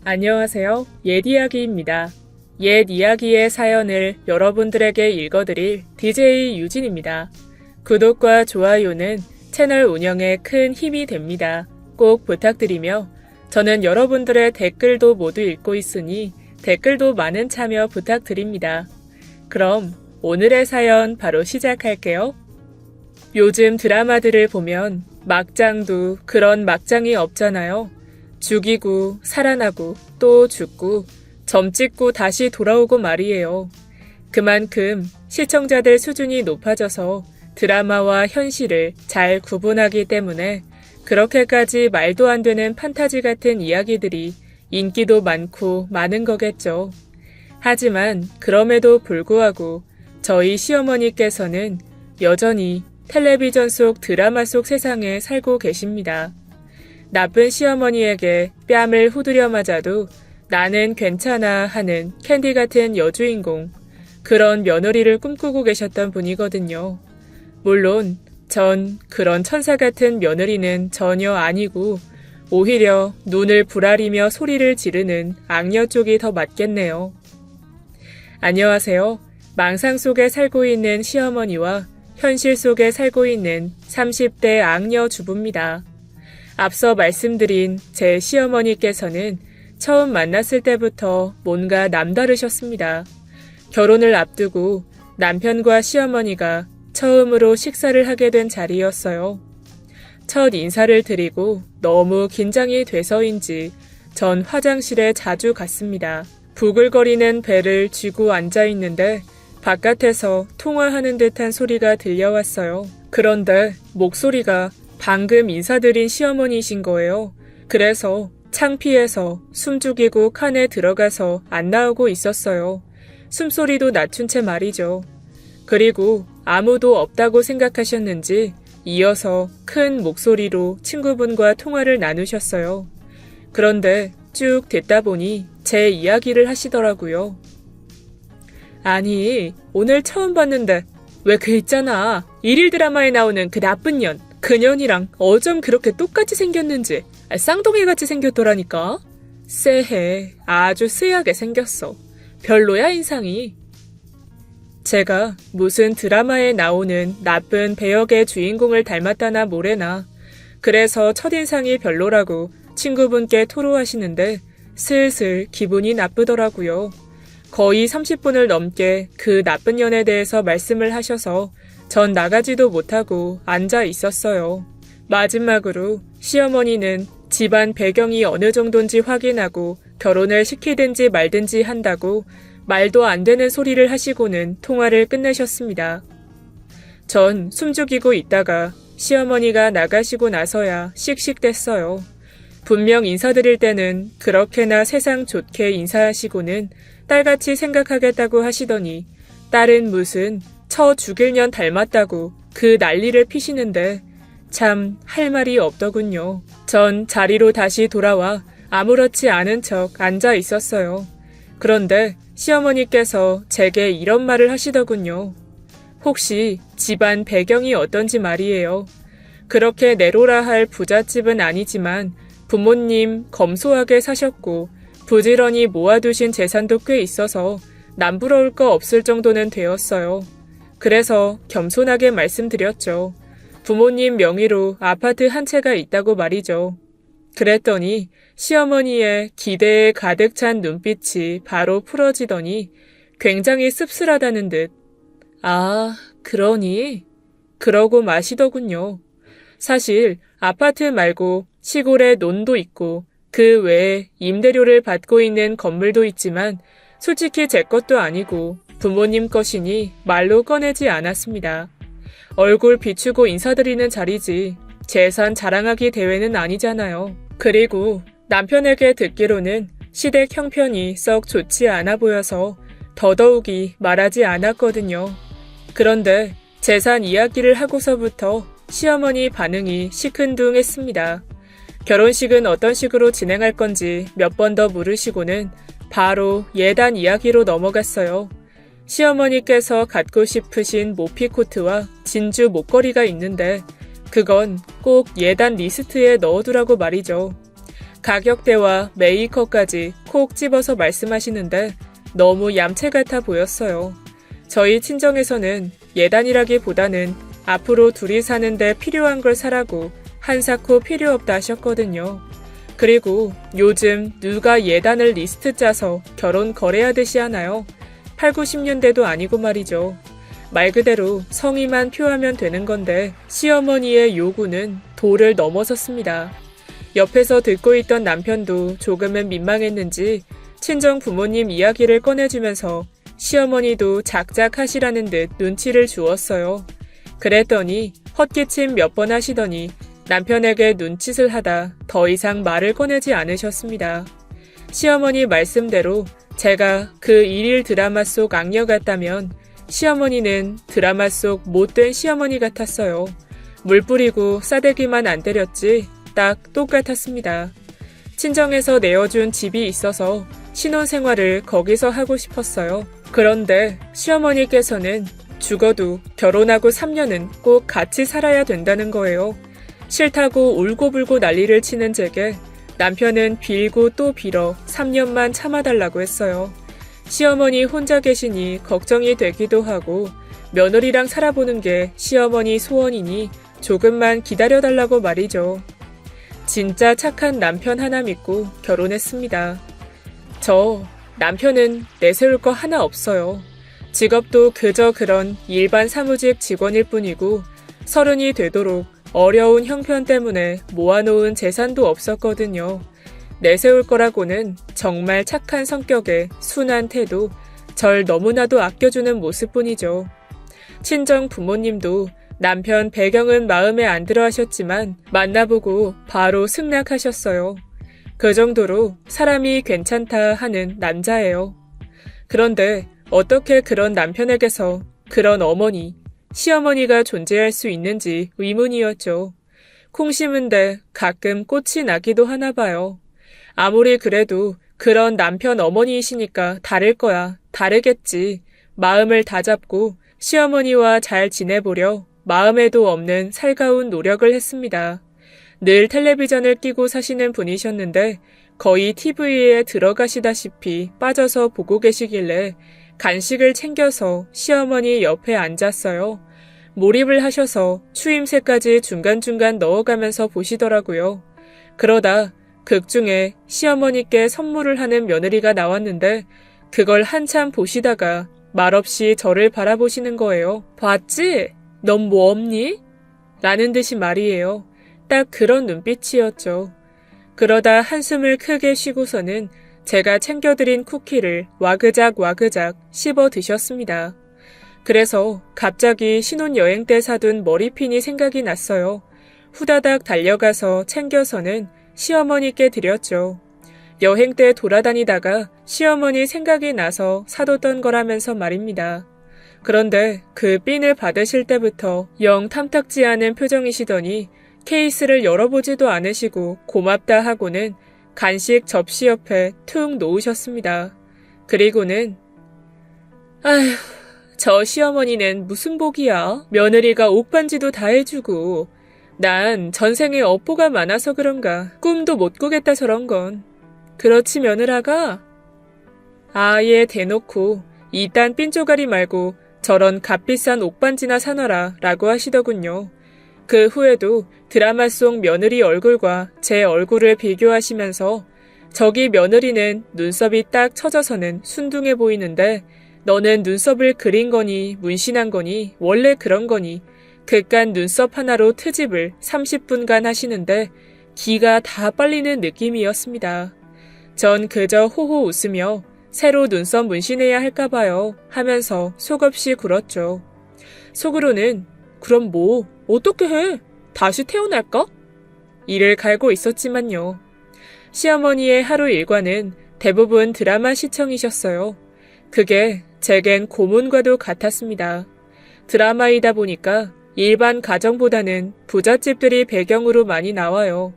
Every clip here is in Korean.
안녕하세요. 옛이야기입니다. 옛이야기의 사연을 여러분들에게 읽어드릴 DJ 유진입니다. 구독과 좋아요는 채널 운영에 큰 힘이 됩니다. 꼭 부탁드리며 저는 여러분들의 댓글도 모두 읽고 있으니 댓글도 많은 참여 부탁드립니다. 그럼 오늘의 사연 바로 시작할게요. 요즘 드라마들을 보면 막장도 그런 막장이 없잖아요. 죽이고 살아나고 또 죽고 점 찍고 다시 돌아오고 말이에요. 그만큼 시청자들 수준이 높아져서 드라마와 현실을 잘 구분하기 때문에 그렇게까지 말도 안 되는 판타지 같은 이야기들이 인기도 많고 많은 거겠죠. 하지만 그럼에도 불구하고 저희 시어머니께서는 여전히 텔레비전 속 드라마 속 세상에 살고 계십니다. 나쁜 시어머니에게 뺨을 후두려 맞아도 나는 괜찮아 하는 캔디 같은 여주인공, 그런 며느리를 꿈꾸고 계셨던 분이거든요. 물론 전 그런 천사 같은 며느리는 전혀 아니고 오히려 눈을 부라리며 소리를 지르는 악녀 쪽이 더 맞겠네요. 안녕하세요. 망상 속에 살고 있는 시어머니와 현실 속에 살고 있는 30대 악녀 주부입니다. 앞서 말씀드린 제 시어머니께서는 처음 만났을 때부터 뭔가 남다르셨습니다. 결혼을 앞두고 남편과 시어머니가 처음으로 식사를 하게 된 자리였어요. 첫 인사를 드리고 너무 긴장이 돼서인지 전 화장실에 자주 갔습니다. 부글거리는 배를 쥐고 앉아있는데 바깥에서 통화하는 듯한 소리가 들려왔어요. 그런데 목소리가 방금 인사드린 시어머니이신 거예요. 그래서 창피해서 숨죽이고 칸에 들어가서 안 나오고 있었어요. 숨소리도 낮춘 채 말이죠. 그리고 아무도 없다고 생각하셨는지 이어서 큰 목소리로 친구분과 통화를 나누셨어요. 그런데 쭉 듣다 보니 제 이야기를 하시더라고요. 아니, 오늘 처음 봤는데 왜 그 있잖아. 일일 드라마에 나오는 그 나쁜 년. 그 년이랑 어쩜 그렇게 똑같이 생겼는지 쌍둥이같이 생겼더라니까. 쎄해. 아주 쎄하게 생겼어. 별로야 인상이. 제가 무슨 드라마에 나오는 나쁜 배역의 주인공을 닮았다나 뭐래나. 그래서 첫인상이 별로라고 친구분께 토로하시는데 슬슬 기분이 나쁘더라고요. 거의 30분을 넘게 그 나쁜 년에 대해서 말씀을 하셔서 전 나가지도 못하고 앉아 있었어요. 마지막으로 시어머니는 집안 배경이 어느 정도인지 확인하고 결혼을 시키든지 말든지 한다고 말도 안 되는 소리를 하시고는 통화를 끝내셨습니다. 전 숨죽이고 있다가 시어머니가 나가시고 나서야 씩씩댔어요. 분명 인사드릴 때는 그렇게나 세상 좋게 인사하시고는 딸같이 생각하겠다고 하시더니 딸은 무슨 처 죽일 년 닮았다고 그 난리를 피시는데 참 할 말이 없더군요. 전 자리로 다시 돌아와 아무렇지 않은 척 앉아 있었어요. 그런데 시어머니께서 제게 이런 말을 하시더군요. 혹시 집안 배경이 어떤지 말이에요. 그렇게 내로라 할 부잣집은 아니지만 부모님 검소하게 사셨고 부지런히 모아두신 재산도 꽤 있어서 남부러울 거 없을 정도는 되었어요. 그래서 겸손하게 말씀드렸죠. 부모님 명의로 아파트 한 채가 있다고 말이죠. 그랬더니 시어머니의 기대에 가득 찬 눈빛이 바로 풀어지더니 굉장히 씁쓸하다는 듯 아, 그러니? 그러고 마시더군요. 사실 아파트 말고 시골에 논도 있고 그 외에 임대료를 받고 있는 건물도 있지만 솔직히 제 것도 아니고 부모님 것이니 말로 꺼내지 않았습니다. 얼굴 비추고 인사드리는 자리지 재산 자랑하기 대회는 아니잖아요. 그리고 남편에게 듣기로는 시댁 형편이 썩 좋지 않아 보여서 더더욱이 말하지 않았거든요. 그런데 재산 이야기를 하고서부터 시어머니 반응이 시큰둥했습니다. 결혼식은 어떤 식으로 진행할 건지 몇 번 더 물으시고는 바로 예단 이야기로 넘어갔어요. 시어머니께서 갖고 싶으신 모피코트와 진주 목걸이가 있는데 그건 꼭 예단 리스트에 넣어두라고 말이죠. 가격대와 메이커까지 콕 집어서 말씀하시는데 너무 얌체 같아 보였어요. 저희 친정에서는 예단이라기보다는 앞으로 둘이 사는데 필요한 걸 사라고 한사코 필요 없다 하셨거든요. 그리고 요즘 누가 예단을 리스트 짜서 결혼 거래하듯이 하나요? 8, 90년대도 아니고 말이죠. 말 그대로 성의만 표하면 되는 건데 시어머니의 요구는 도를 넘어섰습니다. 옆에서 듣고 있던 남편도 조금은 민망했는지 친정 부모님 이야기를 꺼내주면서 시어머니도 작작하시라는 듯 눈치를 주었어요. 그랬더니 헛기침 몇 번 하시더니 남편에게 눈짓을 하다 더 이상 말을 꺼내지 않으셨습니다. 시어머니 말씀대로 제가 그 일일 드라마 속 악녀 같다면 시어머니는 드라마 속 못된 시어머니 같았어요. 물 뿌리고 싸대기만 안 때렸지 딱 똑같았습니다. 친정에서 내어준 집이 있어서 신혼생활을 거기서 하고 싶었어요. 그런데 시어머니께서는 죽어도 결혼하고 3년은 꼭 같이 살아야 된다는 거예요. 싫다고 울고불고 난리를 치는 제게 남편은 빌고 또 빌어 3년만 참아달라고 했어요. 시어머니 혼자 계시니 걱정이 되기도 하고 며느리랑 살아보는 게 시어머니 소원이니 조금만 기다려달라고 말이죠. 진짜 착한 남편 하나 믿고 결혼했습니다. 저 남편은 내세울 거 하나 없어요. 직업도 그저 그런 일반 사무직 직원일 뿐이고 30이 되도록 어려운 형편 때문에 모아놓은 재산도 없었거든요. 내세울 거라고는 정말 착한 성격에 순한 태도, 절 너무나도 아껴주는 모습뿐이죠. 친정 부모님도 남편 배경은 마음에 안 들어 하셨지만 만나보고 바로 승낙하셨어요. 그 정도로 사람이 괜찮다 하는 남자예요. 그런데 어떻게 그런 남편에게서 그런 어머니, 시어머니가 존재할 수 있는지 의문이었죠. 콩 심은데 가끔 꽃이 나기도 하나 봐요. 아무리 그래도 그런 남편 어머니이시니까 다를 거야. 다르겠지. 마음을 다잡고 시어머니와 잘 지내보려 마음에도 없는 살가운 노력을 했습니다. 늘 텔레비전을 끼고 사시는 분이셨는데 거의 TV에 들어가시다시피 빠져서 보고 계시길래 간식을 챙겨서 시어머니 옆에 앉았어요. 몰입을 하셔서 추임새까지 중간중간 넣어가면서 보시더라고요. 그러다 극 중에 시어머니께 선물을 하는 며느리가 나왔는데 그걸 한참 보시다가 말없이 저를 바라보시는 거예요. 봤지? 넌 뭐 없니? 라는 듯이 말이에요. 딱 그런 눈빛이었죠. 그러다 한숨을 크게 쉬고서는 제가 챙겨드린 쿠키를 와그작 씹어 드셨습니다. 그래서 갑자기 신혼여행 때 사둔 머리핀이 생각이 났어요. 후다닥 달려가서 챙겨서는 시어머니께 드렸죠. 여행 때 돌아다니다가 시어머니 생각이 나서 사뒀던 거라면서 말입니다. 그런데 그 핀을 받으실 때부터 영 탐탁지 않은 표정이시더니 케이스를 열어보지도 않으시고 고맙다 하고는 간식 접시 옆에 툭 놓으셨습니다. 그리고는 아휴, 저 시어머니는 무슨 복이야. 며느리가 옷반지도 다 해주고 난 전생에 업보가 많아서 그런가 꿈도 못 꾸겠다 저런 건. 그렇지 며느라가? 아예 대놓고 이딴 삔조가리 말고 저런 값비싼 옷반지나 사놔라 라고 하시더군요. 그 후에도 드라마 속 며느리 얼굴과 제 얼굴을 비교하시면서 저기 며느리는 눈썹이 딱 처져서는 순둥해 보이는데 너는 눈썹을 그린 거니 문신한 거니 원래 그런 거니 그깟 눈썹 하나로 트집을 30분간 하시는데 기가 다 빨리는 느낌이었습니다. 전 그저 호호 웃으며 새로 눈썹 문신해야 할까 봐요 하면서 속없이 굴었죠. 속으로는 그럼 뭐 어떻게 해? 다시 태어날까? 이를 갈고 있었지만요. 시어머니의 하루 일과는 대부분 드라마 시청이셨어요. 그게 제겐 고문과도 같았습니다. 드라마이다 보니까 일반 가정보다는 부잣집들이 배경으로 많이 나와요.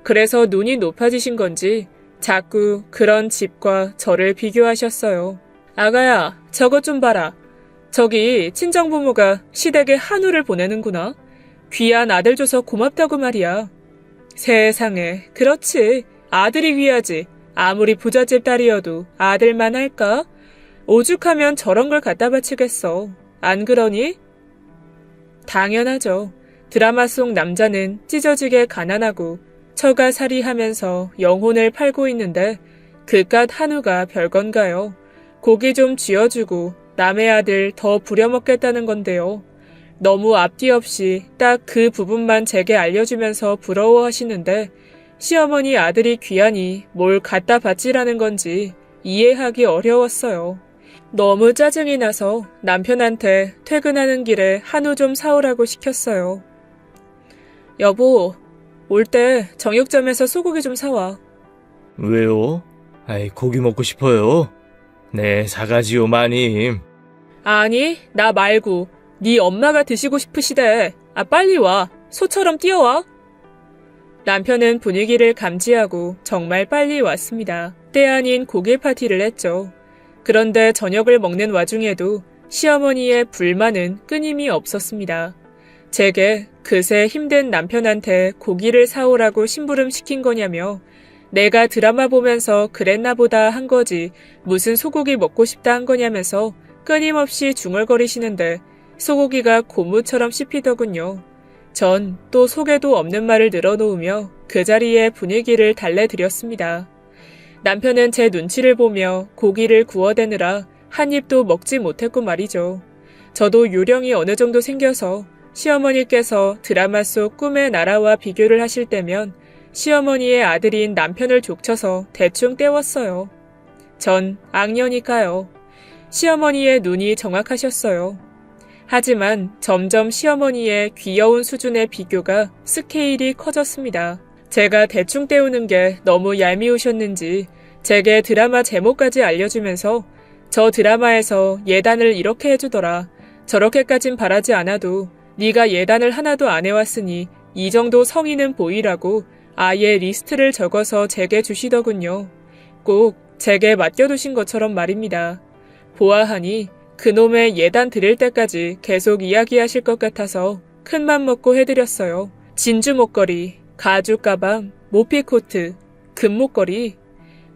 그래서 눈이 높아지신 건지 자꾸 그런 집과 저를 비교하셨어요. 아가야, 저것 좀 봐라. 저기 친정부모가 시댁에 한우를 보내는구나. 귀한 아들 줘서 고맙다고 말이야. 세상에, 그렇지. 아들이 귀하지. 아무리 부잣집 딸이어도 아들만 할까? 오죽하면 저런 걸 갖다 바치겠어. 안 그러니? 당연하죠. 드라마 속 남자는 찢어지게 가난하고 처가살이하면서 영혼을 팔고 있는데 그깟 한우가 별건가요? 고기 좀 쥐어주고 남의 아들 더 부려먹겠다는 건데요. 너무 앞뒤 없이 딱 그 부분만 제게 알려주면서 부러워하시는데 시어머니 아들이 귀하니 뭘 갖다 바치라는 건지 이해하기 어려웠어요. 너무 짜증이 나서 남편한테 퇴근하는 길에 한우 좀 사오라고 시켰어요. 여보, 올 때 정육점에서 소고기 좀 사와. 왜요? 아이, 고기 먹고 싶어요. 네, 사가지요, 마님. 아니, 나 말고 네 엄마가 드시고 싶으시대. 빨리 와. 소처럼 뛰어와. 남편은 분위기를 감지하고 정말 빨리 왔습니다. 때 아닌 고기 파티를 했죠. 그런데 저녁을 먹는 와중에도 시어머니의 불만은 끊임이 없었습니다. 제게 그새 힘든 남편한테 고기를 사오라고 심부름 시킨 거냐며 내가 드라마 보면서 그랬나 보다 한 거지 무슨 소고기 먹고 싶다 한 거냐면서 끊임없이 중얼거리시는데 소고기가 고무처럼 씹히더군요. 전 또 속에도 없는 말을 늘어놓으며 그 자리에 분위기를 달래드렸습니다. 남편은 제 눈치를 보며 고기를 구워대느라 한 입도 먹지 못했고 말이죠. 저도 요령이 어느 정도 생겨서 시어머니께서 드라마 속 꿈의 나라와 비교를 하실 때면 시어머니의 아들인 남편을 족쳐서 대충 때웠어요. 전 악녀니까요. 시어머니의 눈이 정확하셨어요. 하지만 점점 시어머니의 귀여운 수준의 비교가 스케일이 커졌습니다. 제가 대충 때우는 게 너무 얄미우셨는지 제게 드라마 제목까지 알려주면서 저 드라마에서 예단을 이렇게 해주더라. 저렇게까진 바라지 않아도 네가 예단을 하나도 안 해왔으니 이 정도 성의는 보이라고 아예 리스트를 적어서 제게 주시더군요. 꼭 제게 맡겨두신 것처럼 말입니다. 보아하니 그놈의 예단 드릴 때까지 계속 이야기하실 것 같아서 큰맘 먹고 해드렸어요. 진주 목걸이, 가죽 가방, 모피코트, 금 목걸이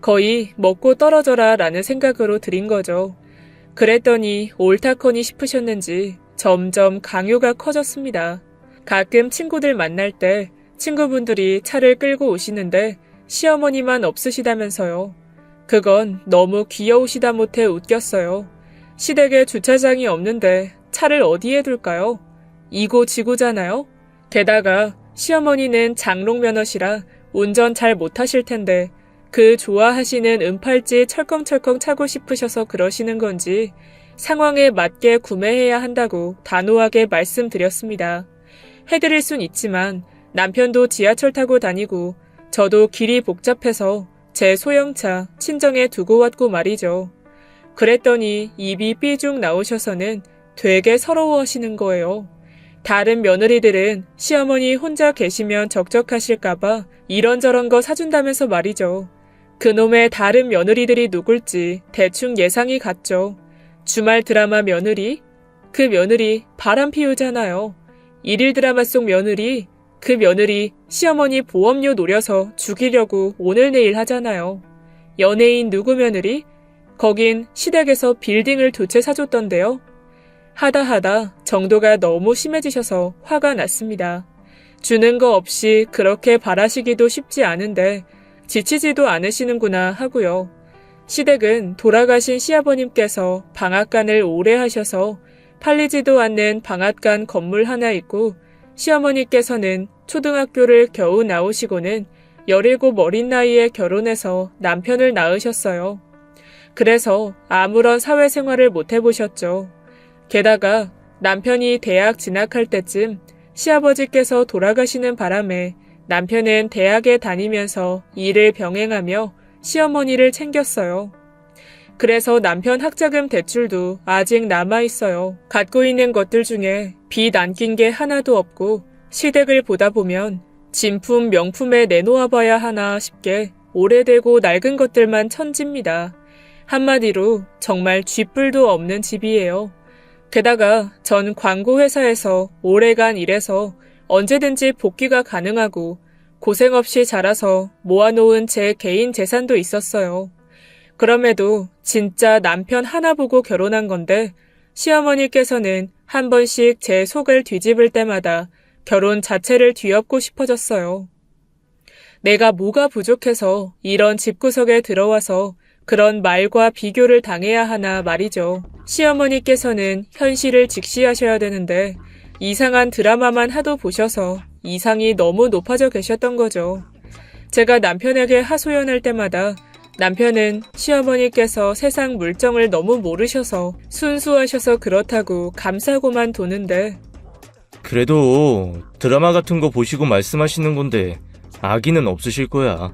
거의 먹고 떨어져라 라는 생각으로 드린 거죠. 그랬더니 옳다커니 싶으셨는지 점점 강요가 커졌습니다. 가끔 친구들 만날 때 친구분들이 차를 끌고 오시는데 시어머니만 없으시다면서요. 그건 너무 귀여우시다 못해 웃겼어요. 시댁에 주차장이 없는데 차를 어디에 둘까요? 이고지고잖아요. 게다가 시어머니는 장롱 면허시라 운전 잘 못하실 텐데 그 좋아하시는 은팔찌 철컹철컹 차고 싶으셔서 그러시는 건지 상황에 맞게 구매해야 한다고 단호하게 말씀드렸습니다. 해드릴 순 있지만 남편도 지하철 타고 다니고 저도 길이 복잡해서 제 소형차 친정에 두고 왔고 말이죠. 그랬더니 입이 삐죽 나오셔서는 되게 서러워하시는 거예요. 다른 며느리들은 시어머니 혼자 계시면 적적하실까봐 이런저런 거 사준다면서 말이죠. 그놈의 다른 며느리들이 누굴지 대충 예상이 갔죠. 주말 드라마 며느리? 그 며느리 바람 피우잖아요. 일일 드라마 속 며느리? 그 며느리 시어머니 보험료 노려서 죽이려고 오늘 내일 하잖아요. 연예인 누구 며느리? 거긴 시댁에서 빌딩을 2채 사줬던데요. 하다 정도가 너무 심해지셔서 화가 났습니다. 주는 거 없이 그렇게 바라시기도 쉽지 않은데 지치지도 않으시는구나 하고요. 시댁은 돌아가신 시아버님께서 방앗간을 오래 하셔서 팔리지도 않는 방앗간 건물 하나 있고 시어머니께서는 초등학교를 겨우 나오시고는 17 어린 나이에 결혼해서 남편을 낳으셨어요. 그래서 아무런 사회생활을 못 해보셨죠. 게다가 남편이 대학 진학할 때쯤 시아버지께서 돌아가시는 바람에 남편은 대학에 다니면서 일을 병행하며 시어머니를 챙겼어요. 그래서 남편 학자금 대출도 아직 남아있어요. 갖고 있는 것들 중에 빚 안 낀 게 하나도 없고 시댁을 보다 보면 진품 명품에 내놓아봐야 하나 싶게 오래되고 낡은 것들만 천지입니다. 한마디로 정말 쥐뿔도 없는 집이에요. 게다가 전 광고회사에서 오래간 일해서 언제든지 복귀가 가능하고 고생 없이 자라서 모아놓은 제 개인 재산도 있었어요. 그럼에도 진짜 남편 하나 보고 결혼한 건데 시어머니께서는 한 번씩 제 속을 뒤집을 때마다 결혼 자체를 뒤엎고 싶어졌어요. 내가 뭐가 부족해서 이런 집구석에 들어와서 그런 말과 비교를 당해야 하나 말이죠. 시어머니께서는 현실을 직시하셔야 되는데 이상한 드라마만 하도 보셔서 이상이 너무 높아져 계셨던 거죠. 제가 남편에게 하소연할 때마다 남편은 시어머니께서 세상 물정을 너무 모르셔서 순수하셔서 그렇다고 감싸고만 도는데 그래도 드라마 같은 거 보시고 말씀하시는 건데 악의는 없으실 거야.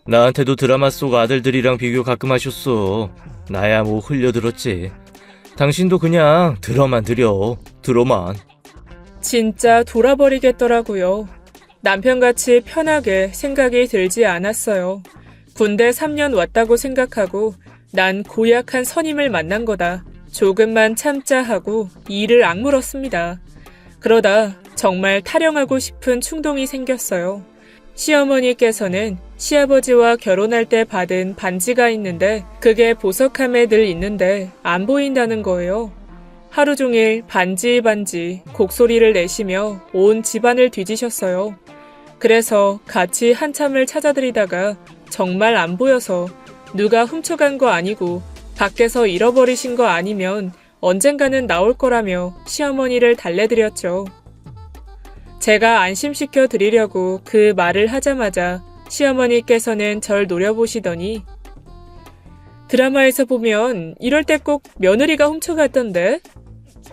나한테도 드라마 속 아들들이랑 비교 가끔 하셨어. 나야 뭐 흘려들었지. 당신도 그냥 들어만 들여. 들어만. 진짜 돌아버리겠더라고요. 남편같이 편하게 생각이 들지 않았어요. 군대 3년 왔다고 생각하고 난 고약한 선임을 만난 거다. 조금만 참자 하고 이를 악물었습니다. 그러다 정말 타령하고 싶은 충동이 생겼어요. 시어머니께서는 시아버지와 결혼할 때 받은 반지가 있는데 그게 보석함에 늘 있는데 안 보인다는 거예요. 하루 종일 반지 곡소리를 내시며 온 집안을 뒤지셨어요. 그래서 같이 한참을 찾아드리다가 정말 안 보여서 누가 훔쳐간 거 아니고 밖에서 잃어버리신 거 아니면 언젠가는 나올 거라며 시어머니를 달래드렸죠. 제가 안심시켜 드리려고 그 말을 하자마자 시어머니께서는 절 노려보시더니 드라마에서 보면 이럴 때 꼭 며느리가 훔쳐갔던데?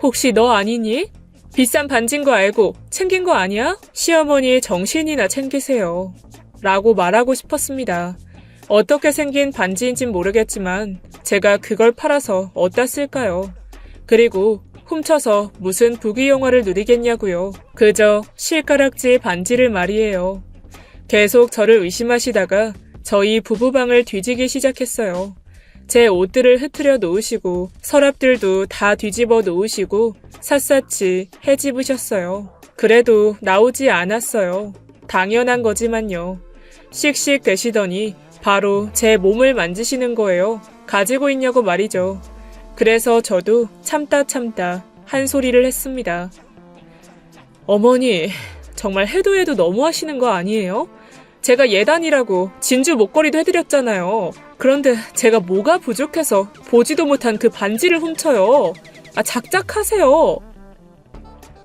혹시 너 아니니? 비싼 반지인 거 알고 챙긴 거 아니야? 시어머니 정신이나 챙기세요. 라고 말하고 싶었습니다. 어떻게 생긴 반지인진 모르겠지만 제가 그걸 팔아서 어디다 쓸까요? 그리고 훔쳐서 무슨 부귀영화를 누리겠냐고요. 그저 실가락지 반지를 말이에요. 계속 저를 의심하시다가 저희 부부방을 뒤지기 시작했어요. 제 옷들을 흐트려 놓으시고 서랍들도 다 뒤집어 놓으시고 샅샅이 헤집으셨어요. 그래도 나오지 않았어요. 당연한 거지만요. 씩씩 대시더니 바로 제 몸을 만지시는 거예요. 가지고 있냐고 말이죠. 그래서 저도 참다 한 소리를 했습니다. 어머니, 정말 해도 너무 하시는 거 아니에요? 제가 예단이라고 진주 목걸이도 해드렸잖아요. 그런데 제가 뭐가 부족해서 보지도 못한 그 반지를 훔쳐요. 작작하세요.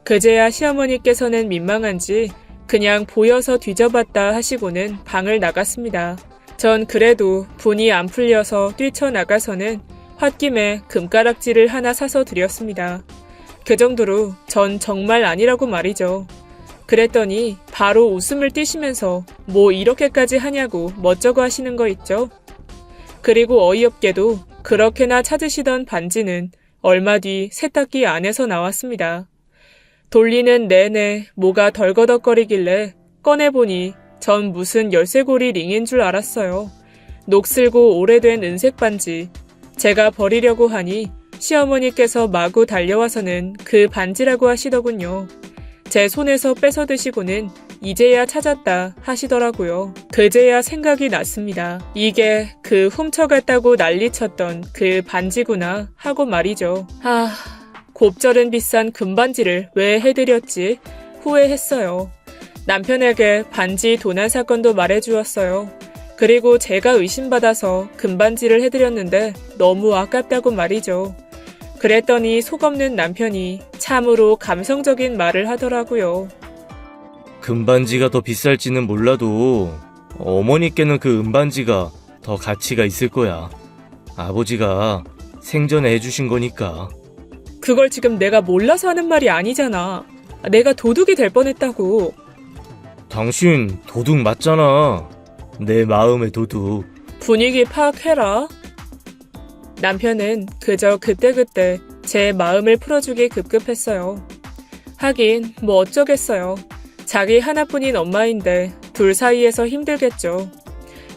그제야 시어머니께서는 민망한지 그냥 보여서 뒤져봤다 하시고는 방을 나갔습니다. 전 그래도 분이 안 풀려서 뛰쳐나가서는 홧김에 금가락지를 하나 사서 드렸습니다. 그 정도로 전 정말 아니라고 말이죠. 그랬더니 바로 웃음을 띠시면서 뭐 이렇게까지 하냐고 멋쩍어 하시는 거 있죠. 그리고 어이없게도 그렇게나 찾으시던 반지는 얼마 뒤 세탁기 안에서 나왔습니다. 돌리는 내내 뭐가 덜거덕거리길래 꺼내보니 전 무슨 열쇠고리 링인 줄 알았어요. 녹슬고 오래된 은색 반지. 제가 버리려고 하니 시어머니께서 마구 달려와서는 그 반지라고 하시더군요. 제 손에서 뺏어 드시고는 이제야 찾았다 하시더라고요. 그제야 생각이 났습니다. 이게 그 훔쳐갔다고 난리쳤던 그 반지구나 하고 말이죠. 곱절은 비싼 금반지를 왜 해드렸지 후회했어요. 남편에게 반지 도난 사건도 말해주었어요. 그리고 제가 의심받아서 금반지를 해드렸는데 너무 아깝다고 말이죠. 그랬더니 속없는 남편이 참으로 감성적인 말을 하더라고요. 금반지가 더 비쌀지는 몰라도 어머니께는 그 은반지가 더 가치가 있을 거야. 아버지가 생전에 해주신 거니까. 그걸 지금 내가 몰라서 하는 말이 아니잖아. 내가 도둑이 될 뻔했다고. 당신 도둑 맞잖아. 내 마음의 도둑. 분위기 파악해라. 남편은 그저 그때그때 제 마음을 풀어주기 급급했어요. 하긴 뭐 어쩌겠어요. 자기 하나뿐인 엄마인데 둘 사이에서 힘들겠죠.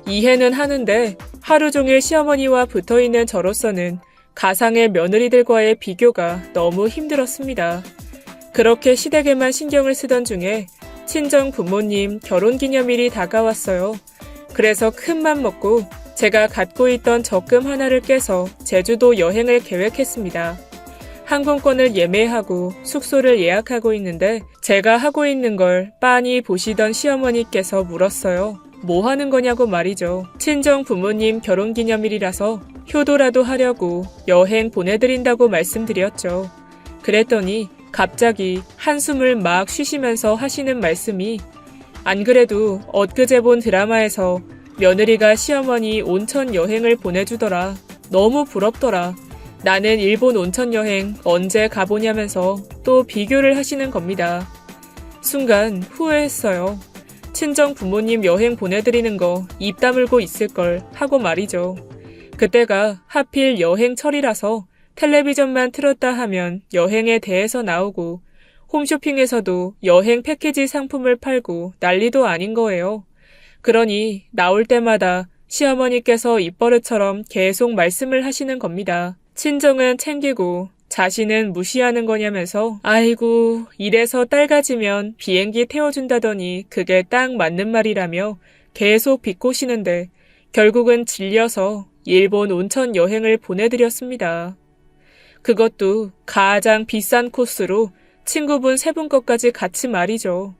이해는 하는데 하루 종일 시어머니와 붙어있는 저로서는 가상의 며느리들과의 비교가 너무 힘들었습니다. 그렇게 시댁에만 신경을 쓰던 중에 친정 부모님 결혼기념일이 다가왔어요. 그래서 큰 맘 먹고 제가 갖고 있던 적금 하나를 깨서 제주도 여행을 계획했습니다. 항공권을 예매하고 숙소를 예약하고 있는데 제가 하고 있는 걸 빤히 보시던 시어머니께서 물었어요. 뭐 하는 거냐고 말이죠. 친정 부모님 결혼기념일이라서 효도라도 하려고 여행 보내드린다고 말씀드렸죠. 그랬더니 갑자기 한숨을 막 쉬시면서 하시는 말씀이 안 그래도 엊그제 본 드라마에서 며느리가 시어머니 온천 여행을 보내주더라. 너무 부럽더라. 나는 일본 온천 여행 언제 가보냐면서 또 비교를 하시는 겁니다. 순간 후회했어요. 친정 부모님 여행 보내드리는 거 입 다물고 있을걸 하고 말이죠. 그때가 하필 여행철이라서 텔레비전만 틀었다 하면 여행에 대해서 나오고 홈쇼핑에서도 여행 패키지 상품을 팔고 난리도 아닌 거예요. 그러니 나올 때마다 시어머니께서 입버릇처럼 계속 말씀을 하시는 겁니다. 친정은 챙기고 자신은 무시하는 거냐면서 아이고 이래서 딸 가지면 비행기 태워준다더니 그게 딱 맞는 말이라며 계속 비꼬시는데 결국은 질려서 일본 온천 여행을 보내드렸습니다. 그것도 가장 비싼 코스로 친구분 3분 것까지 같이 말이죠.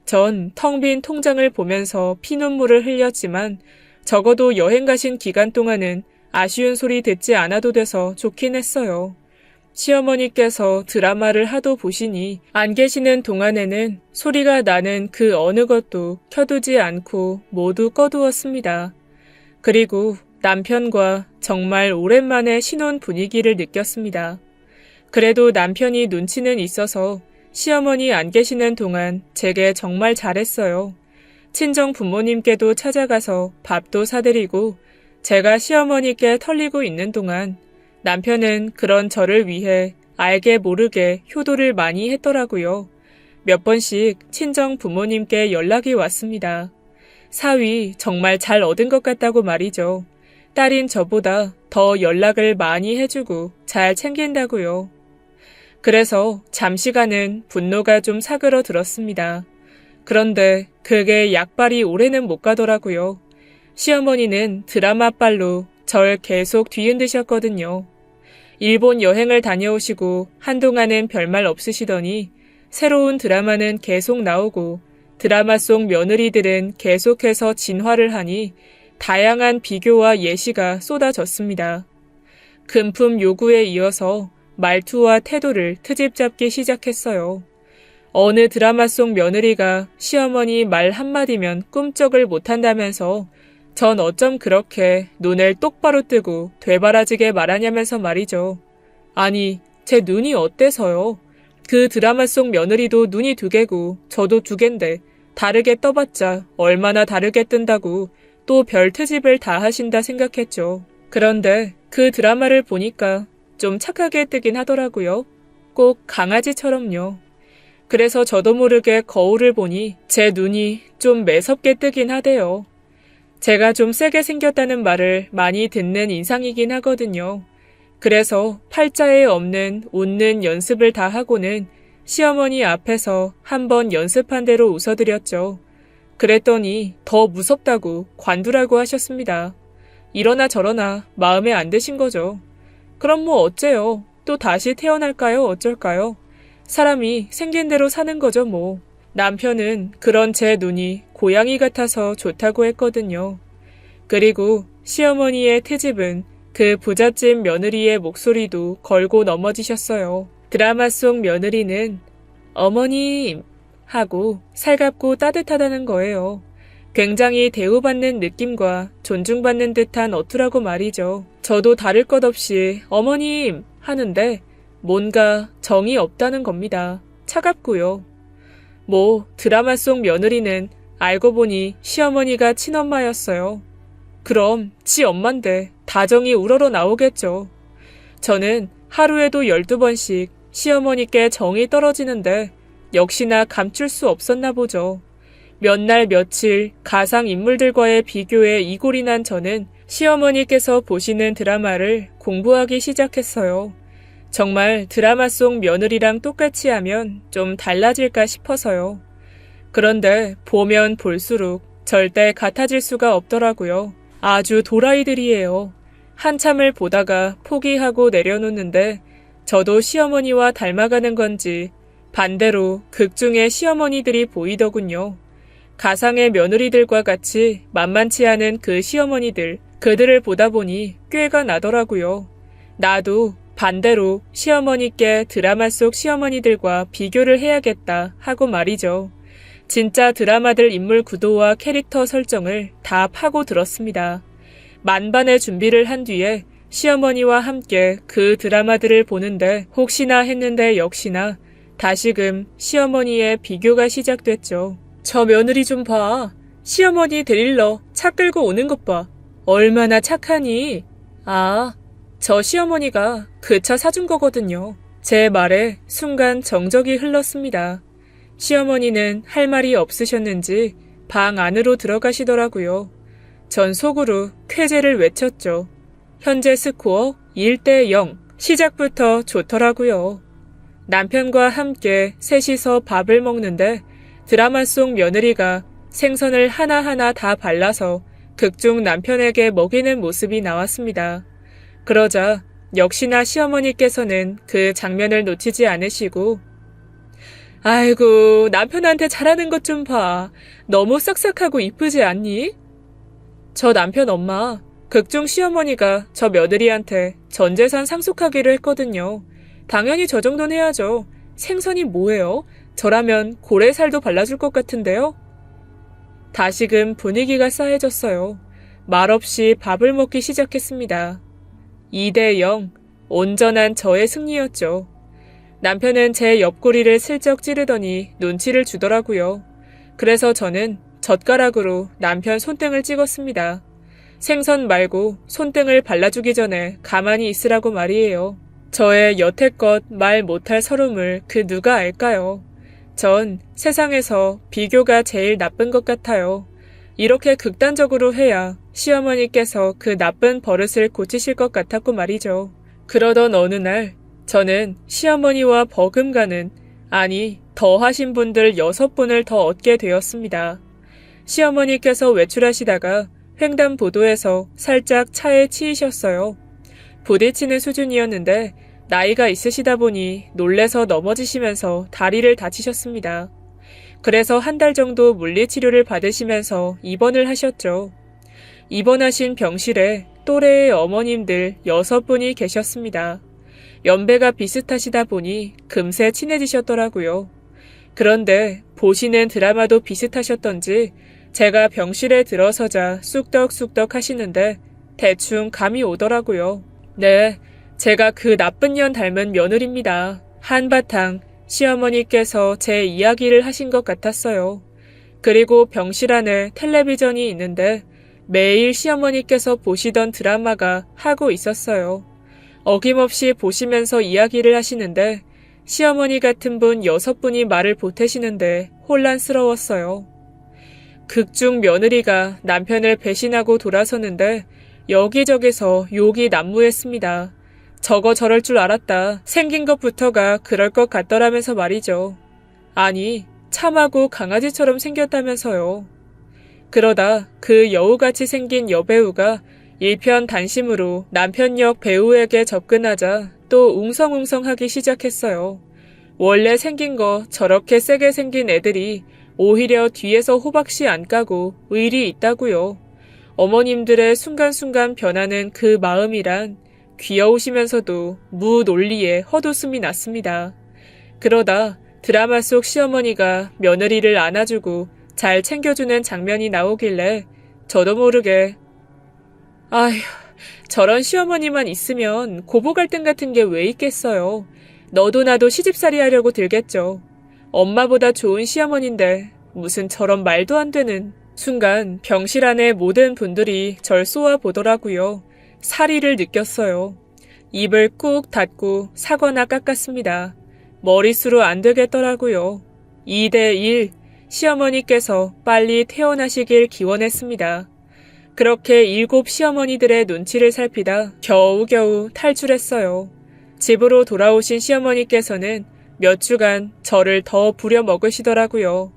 전 텅 빈 통장을 보면서 피눈물을 흘렸지만 적어도 여행 가신 기간 동안은 아쉬운 소리 듣지 않아도 돼서 좋긴 했어요. 시어머니께서 드라마를 하도 보시니 안 계시는 동안에는 소리가 나는 그 어느 것도 켜두지 않고 모두 꺼두었습니다. 그리고 남편과 정말 오랜만에 신혼 분위기를 느꼈습니다. 그래도 남편이 눈치는 있어서 시어머니 안 계시는 동안 제게 정말 잘했어요. 친정 부모님께도 찾아가서 밥도 사드리고 제가 시어머니께 털리고 있는 동안 남편은 그런 저를 위해 알게 모르게 효도를 많이 했더라고요. 몇 번씩 친정 부모님께 연락이 왔습니다. 사위 정말 잘 얻은 것 같다고 말이죠. 딸인 저보다 더 연락을 많이 해주고 잘 챙긴다고요. 그래서 잠시간은 분노가 좀 사그러들었습니다. 그런데 그게 약발이 오래는 못 가더라고요. 시어머니는 드라마빨로 절 계속 뒤흔드셨거든요. 일본 여행을 다녀오시고 한동안은 별말 없으시더니 새로운 드라마는 계속 나오고 드라마 속 며느리들은 계속해서 진화를 하니 다양한 비교와 예시가 쏟아졌습니다. 금품 요구에 이어서 말투와 태도를 트집 잡기 시작했어요. 어느 드라마 속 며느리가 시어머니 말 한마디면 꿈쩍을 못한다면서 전 어쩜 그렇게 눈을 똑바로 뜨고 되바라지게 말하냐면서 말이죠. 아니, 제 눈이 어때서요? 그 드라마 속 며느리도 눈이 2개고 저도 2개인데 다르게 떠봤자 얼마나 다르게 뜬다고 또 별 트집을 다 하신다 생각했죠. 그런데 그 드라마를 보니까 좀 착하게 뜨긴 하더라고요. 꼭 강아지처럼요. 그래서 저도 모르게 거울을 보니 제 눈이 좀 매섭게 뜨긴 하대요. 제가 좀 세게 생겼다는 말을 많이 듣는 인상이긴 하거든요. 그래서 팔자에 없는 웃는 연습을 다 하고는 시어머니 앞에서 한번 연습한 대로 웃어드렸죠. 그랬더니 더 무섭다고 관두라고 하셨습니다. 이러나 저러나 마음에 안 드신 거죠. 그럼 뭐 어째요? 또 다시 태어날까요? 어쩔까요? 사람이 생긴 대로 사는 거죠 뭐. 남편은 그런 제 눈이 고양이 같아서 좋다고 했거든요. 그리고 시어머니의 트집은 그 부잣집 며느리의 목소리도 걸고 넘어지셨어요. 드라마 속 며느리는 어머님 하고 살갑고 따뜻하다는 거예요. 굉장히 대우받는 느낌과 존중받는 듯한 어투라고 말이죠. 저도 다를 것 없이 어머님 하는데 뭔가 정이 없다는 겁니다. 차갑고요. 뭐 드라마 속 며느리는 알고 보니 시어머니가 친엄마였어요. 그럼 지 엄만데 다정이 우러러 나오겠죠. 저는 하루에도 12번씩 시어머니께 정이 떨어지는데 역시나 감출 수 없었나 보죠. 몇 날 며칠 가상인물들과의 비교에 이골이 난 저는 시어머니께서 보시는 드라마를 공부하기 시작했어요. 정말 드라마 속 며느리랑 똑같이 하면 좀 달라질까 싶어서요. 그런데 보면 볼수록 절대 같아질 수가 없더라고요. 아주 도라이들이에요. 한참을 보다가 포기하고 내려놓는데 저도 시어머니와 닮아가는 건지 반대로 극중의 시어머니들이 보이더군요. 가상의 며느리들과 같이 만만치 않은 그 시어머니들, 그들을 보다 보니 꾀가 나더라고요. 나도 반대로 시어머니께 드라마 속 시어머니들과 비교를 해야겠다 하고 말이죠. 진짜 드라마들 인물 구도와 캐릭터 설정을 다 파고 들었습니다. 만반의 준비를 한 뒤에 시어머니와 함께 그 드라마들을 보는데 혹시나 했는데 역시나 다시금 시어머니의 비교가 시작됐죠. 저 며느리 좀 봐. 시어머니 데릴러 차 끌고 오는 것 봐. 얼마나 착하니? 아, 저 시어머니가 그 차 사준 거거든요. 제 말에 순간 정적이 흘렀습니다. 시어머니는 할 말이 없으셨는지 방 안으로 들어가시더라고요. 전 속으로 쾌재를 외쳤죠. 현재 스코어 1대0. 시작부터 좋더라고요. 남편과 함께 셋이서 밥을 먹는데 드라마 속 며느리가 생선을 하나하나 다 발라서 극중 남편에게 먹이는 모습이 나왔습니다. 그러자 역시나 시어머니께서는 그 장면을 놓치지 않으시고 아이고 남편한테 잘하는 것 좀 봐. 너무 싹싹하고 이쁘지 않니? 저 남편 엄마, 극중 시어머니가 저 며느리한테 전 재산 상속하기로 했거든요. 당연히 저 정도는 해야죠. 생선이 뭐예요? 저라면 고래살도 발라줄 것 같은데요? 다시금 분위기가 싸해졌어요. 말없이 밥을 먹기 시작했습니다. 2대0, 온전한 저의 승리였죠. 남편은 제 옆구리를 슬쩍 찌르더니 눈치를 주더라고요. 그래서 저는 젓가락으로 남편 손등을 찍었습니다. 생선 말고 손등을 발라주기 전에 가만히 있으라고 말이에요. 저의 여태껏 말 못할 서름을 그 누가 알까요? 전 세상에서 비교가 제일 나쁜 것 같아요. 이렇게 극단적으로 해야 시어머니께서 그 나쁜 버릇을 고치실 것 같았고 말이죠. 그러던 어느 날 저는 시어머니와 버금가는, 아니 더하신 분들 6분을 더 얻게 되었습니다. 시어머니께서 외출하시다가 횡단보도에서 살짝 차에 치이셨어요. 부딪히는 수준이었는데 나이가 있으시다 보니 놀래서 넘어지시면서 다리를 다치셨습니다. 그래서 한 달 정도 물리치료를 받으시면서 입원을 하셨죠. 입원하신 병실에 또래의 어머님들 6분이 계셨습니다. 연배가 비슷하시다 보니 금세 친해지셨더라고요. 그런데 보시는 드라마도 비슷하셨던지 제가 병실에 들어서자 쑥덕쑥덕 하시는데 대충 감이 오더라고요. 네, 제가 그 나쁜 년 닮은 며느리입니다. 한바탕 시어머니께서 제 이야기를 하신 것 같았어요. 그리고 병실 안에 텔레비전이 있는데 매일 시어머니께서 보시던 드라마가 하고 있었어요. 어김없이 보시면서 이야기를 하시는데 시어머니 같은 분 6분이 말을 보태시는데 혼란스러웠어요. 극중 며느리가 남편을 배신하고 돌아서는데 여기저기서 욕이 난무했습니다. 저거 저럴 줄 알았다. 생긴 것부터가 그럴 것 같더라면서 말이죠. 아니, 참하고 강아지처럼 생겼다면서요. 그러다 그 여우같이 생긴 여배우가 일편단심으로 남편 역 배우에게 접근하자 또 웅성웅성하기 시작했어요. 원래 생긴 거 저렇게 세게 생긴 애들이 오히려 뒤에서 호박씨 안 까고 의리 있다고요. 어머님들의 순간순간 변하는 그 마음이란 귀여우시면서도 무논리에 헛웃음이 났습니다. 그러다 드라마 속 시어머니가 며느리를 안아주고 잘 챙겨주는 장면이 나오길래 저도 모르게 아휴, 저런 시어머니만 있으면 고부 갈등 같은 게 왜 있겠어요. 너도 나도 시집살이 하려고 들겠죠. 엄마보다 좋은 시어머니인데 무슨 저런 말도 안 되는. 순간 병실 안의 모든 분들이 절 쏘아보더라고요. 사리를 느꼈어요. 입을 꾹 닫고 사과나 깎았습니다. 머릿수로 안 되겠더라고요. 2대1, 시어머니께서 빨리 퇴원하시길 기원했습니다. 그렇게 7 시어머니들의 눈치를 살피다 겨우겨우 탈출했어요. 집으로 돌아오신 시어머니께서는 몇 주간 저를 더 부려먹으시더라고요.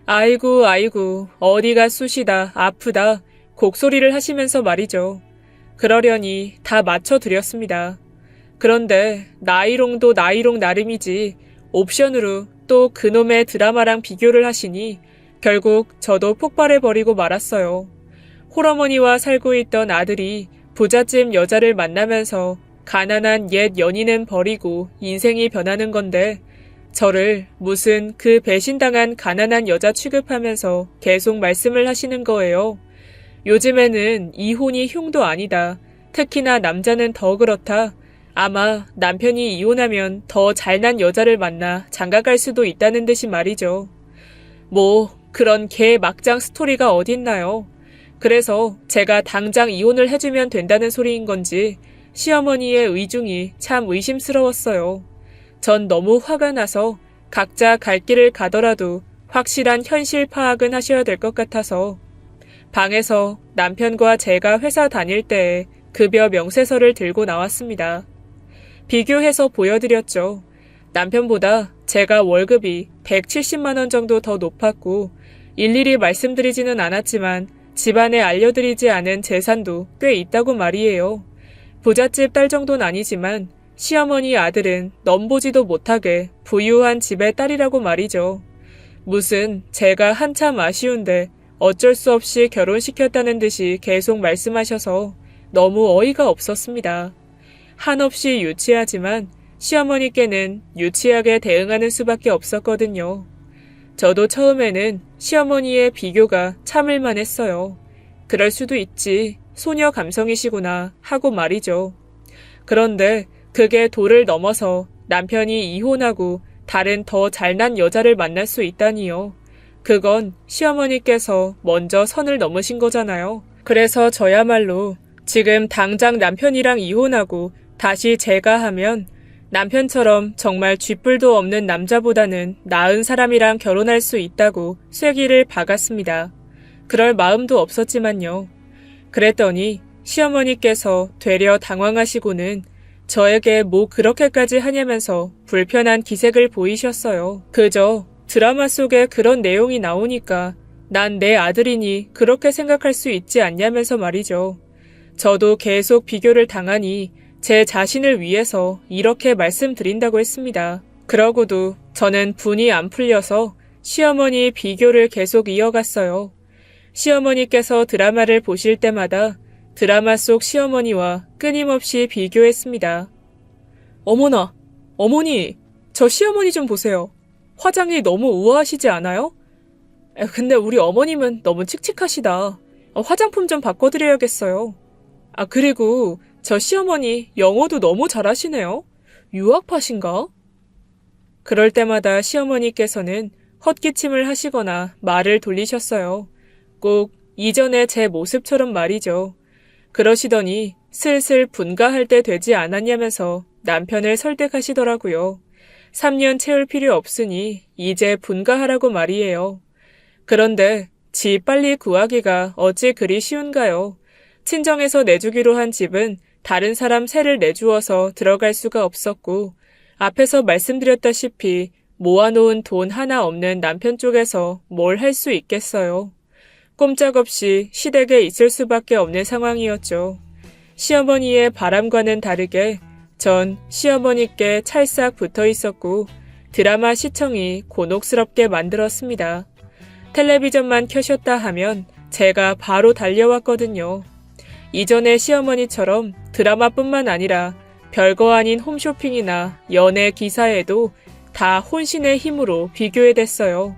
아이고, 아이고, 어디가 쑤시다, 아프다, 곡소리를 하시면서 말이죠. 그러려니 다 맞춰드렸습니다. 그런데 나이롱도 나이롱 나름이지 옵션으로 또 그놈의 드라마랑 비교를 하시니 결국 저도 폭발해버리고 말았어요. 홀어머니와 살고 있던 아들이 부잣집 여자를 만나면서 가난한 옛 연인은 버리고 인생이 변하는 건데 저를 무슨 그 배신당한 가난한 여자 취급하면서 계속 말씀을 하시는 거예요. 요즘에는 이혼이 흉도 아니다. 특히나 남자는 더 그렇다. 아마 남편이 이혼하면 더 잘난 여자를 만나 장가갈 수도 있다는 듯이 말이죠. 뭐 그런 개 막장 스토리가 어딨나요. 그래서 제가 당장 이혼을 해주면 된다는 소리인 건지 시어머니의 의중이 참 의심스러웠어요. 전 너무 화가 나서 각자 갈 길을 가더라도 확실한 현실 파악은 하셔야 될 것 같아서 방에서 남편과 제가 회사 다닐 때의 급여 명세서를 들고 나왔습니다. 비교해서 보여드렸죠. 남편보다 제가 월급이 170만 원 정도 더 높았고 일일이 말씀드리지는 않았지만 집안에 알려드리지 않은 재산도 꽤 있다고 말이에요. 부잣집 딸 정도는 아니지만 시어머니 아들은 넘보지도 못하게 부유한 집의 딸이라고 말이죠. 무슨 제가 한참 아쉬운데 어쩔 수 없이 결혼시켰다는 듯이 계속 말씀하셔서 너무 어이가 없었습니다. 한없이 유치하지만 시어머니께는 유치하게 대응하는 수밖에 없었거든요. 저도 처음에는 시어머니의 비교가 참을만 했어요. 그럴 수도 있지, 소녀 감성이시구나 하고 말이죠. 그런데 그게 도를 넘어서 남편이 이혼하고 다른 더 잘난 여자를 만날 수 있다니요. 그건 시어머니께서 먼저 선을 넘으신 거잖아요. 그래서 저야말로 지금 당장 남편이랑 이혼하고 다시 제가 하면 남편처럼 정말 쥐뿔도 없는 남자보다는 나은 사람이랑 결혼할 수 있다고 쐐기를 박았습니다. 그럴 마음도 없었지만요. 그랬더니 시어머니께서 되려 당황하시고는 저에게 뭐 그렇게까지 하냐면서 불편한 기색을 보이셨어요. 그저 드라마 속에 그런 내용이 나오니까 난 내 아들이니 그렇게 생각할 수 있지 않냐면서 말이죠. 저도 계속 비교를 당하니 제 자신을 위해서 이렇게 말씀드린다고 했습니다. 그러고도 저는 분이 안 풀려서 시어머니 비교를 계속 이어갔어요. 시어머니께서 드라마를 보실 때마다 드라마 속 시어머니와 끊임없이 비교했습니다. 어머나, 어머니, 저 시어머니 좀 보세요. 화장이 너무 우아하시지 않아요? 근데 우리 어머님은 너무 칙칙하시다. 화장품 좀 바꿔드려야겠어요. 그리고 저 시어머니 영어도 너무 잘하시네요. 유학파신가? 그럴 때마다 시어머니께서는 헛기침을 하시거나 말을 돌리셨어요. 꼭 이전의 제 모습처럼 말이죠. 그러시더니 슬슬 분가할 때 되지 않았냐면서 남편을 설득하시더라고요. 3년 채울 필요 없으니 이제 분가하라고 말이에요. 그런데 집 빨리 구하기가 어찌 그리 쉬운가요? 친정에서 내주기로 한 집은 다른 사람 세를 내주어서 들어갈 수가 없었고 앞에서 말씀드렸다시피 모아놓은 돈 하나 없는 남편 쪽에서 뭘 할 수 있겠어요. 꼼짝없이 시댁에 있을 수밖에 없는 상황이었죠. 시어머니의 바람과는 다르게 전 시어머니께 찰싹 붙어 있었고 드라마 시청이 곤혹스럽게 만들었습니다. 텔레비전만 켜셨다 하면 제가 바로 달려왔거든요. 이전의 시어머니처럼 드라마뿐만 아니라 별거 아닌 홈쇼핑이나 연애 기사에도 다 혼신의 힘으로 비교해댔어요.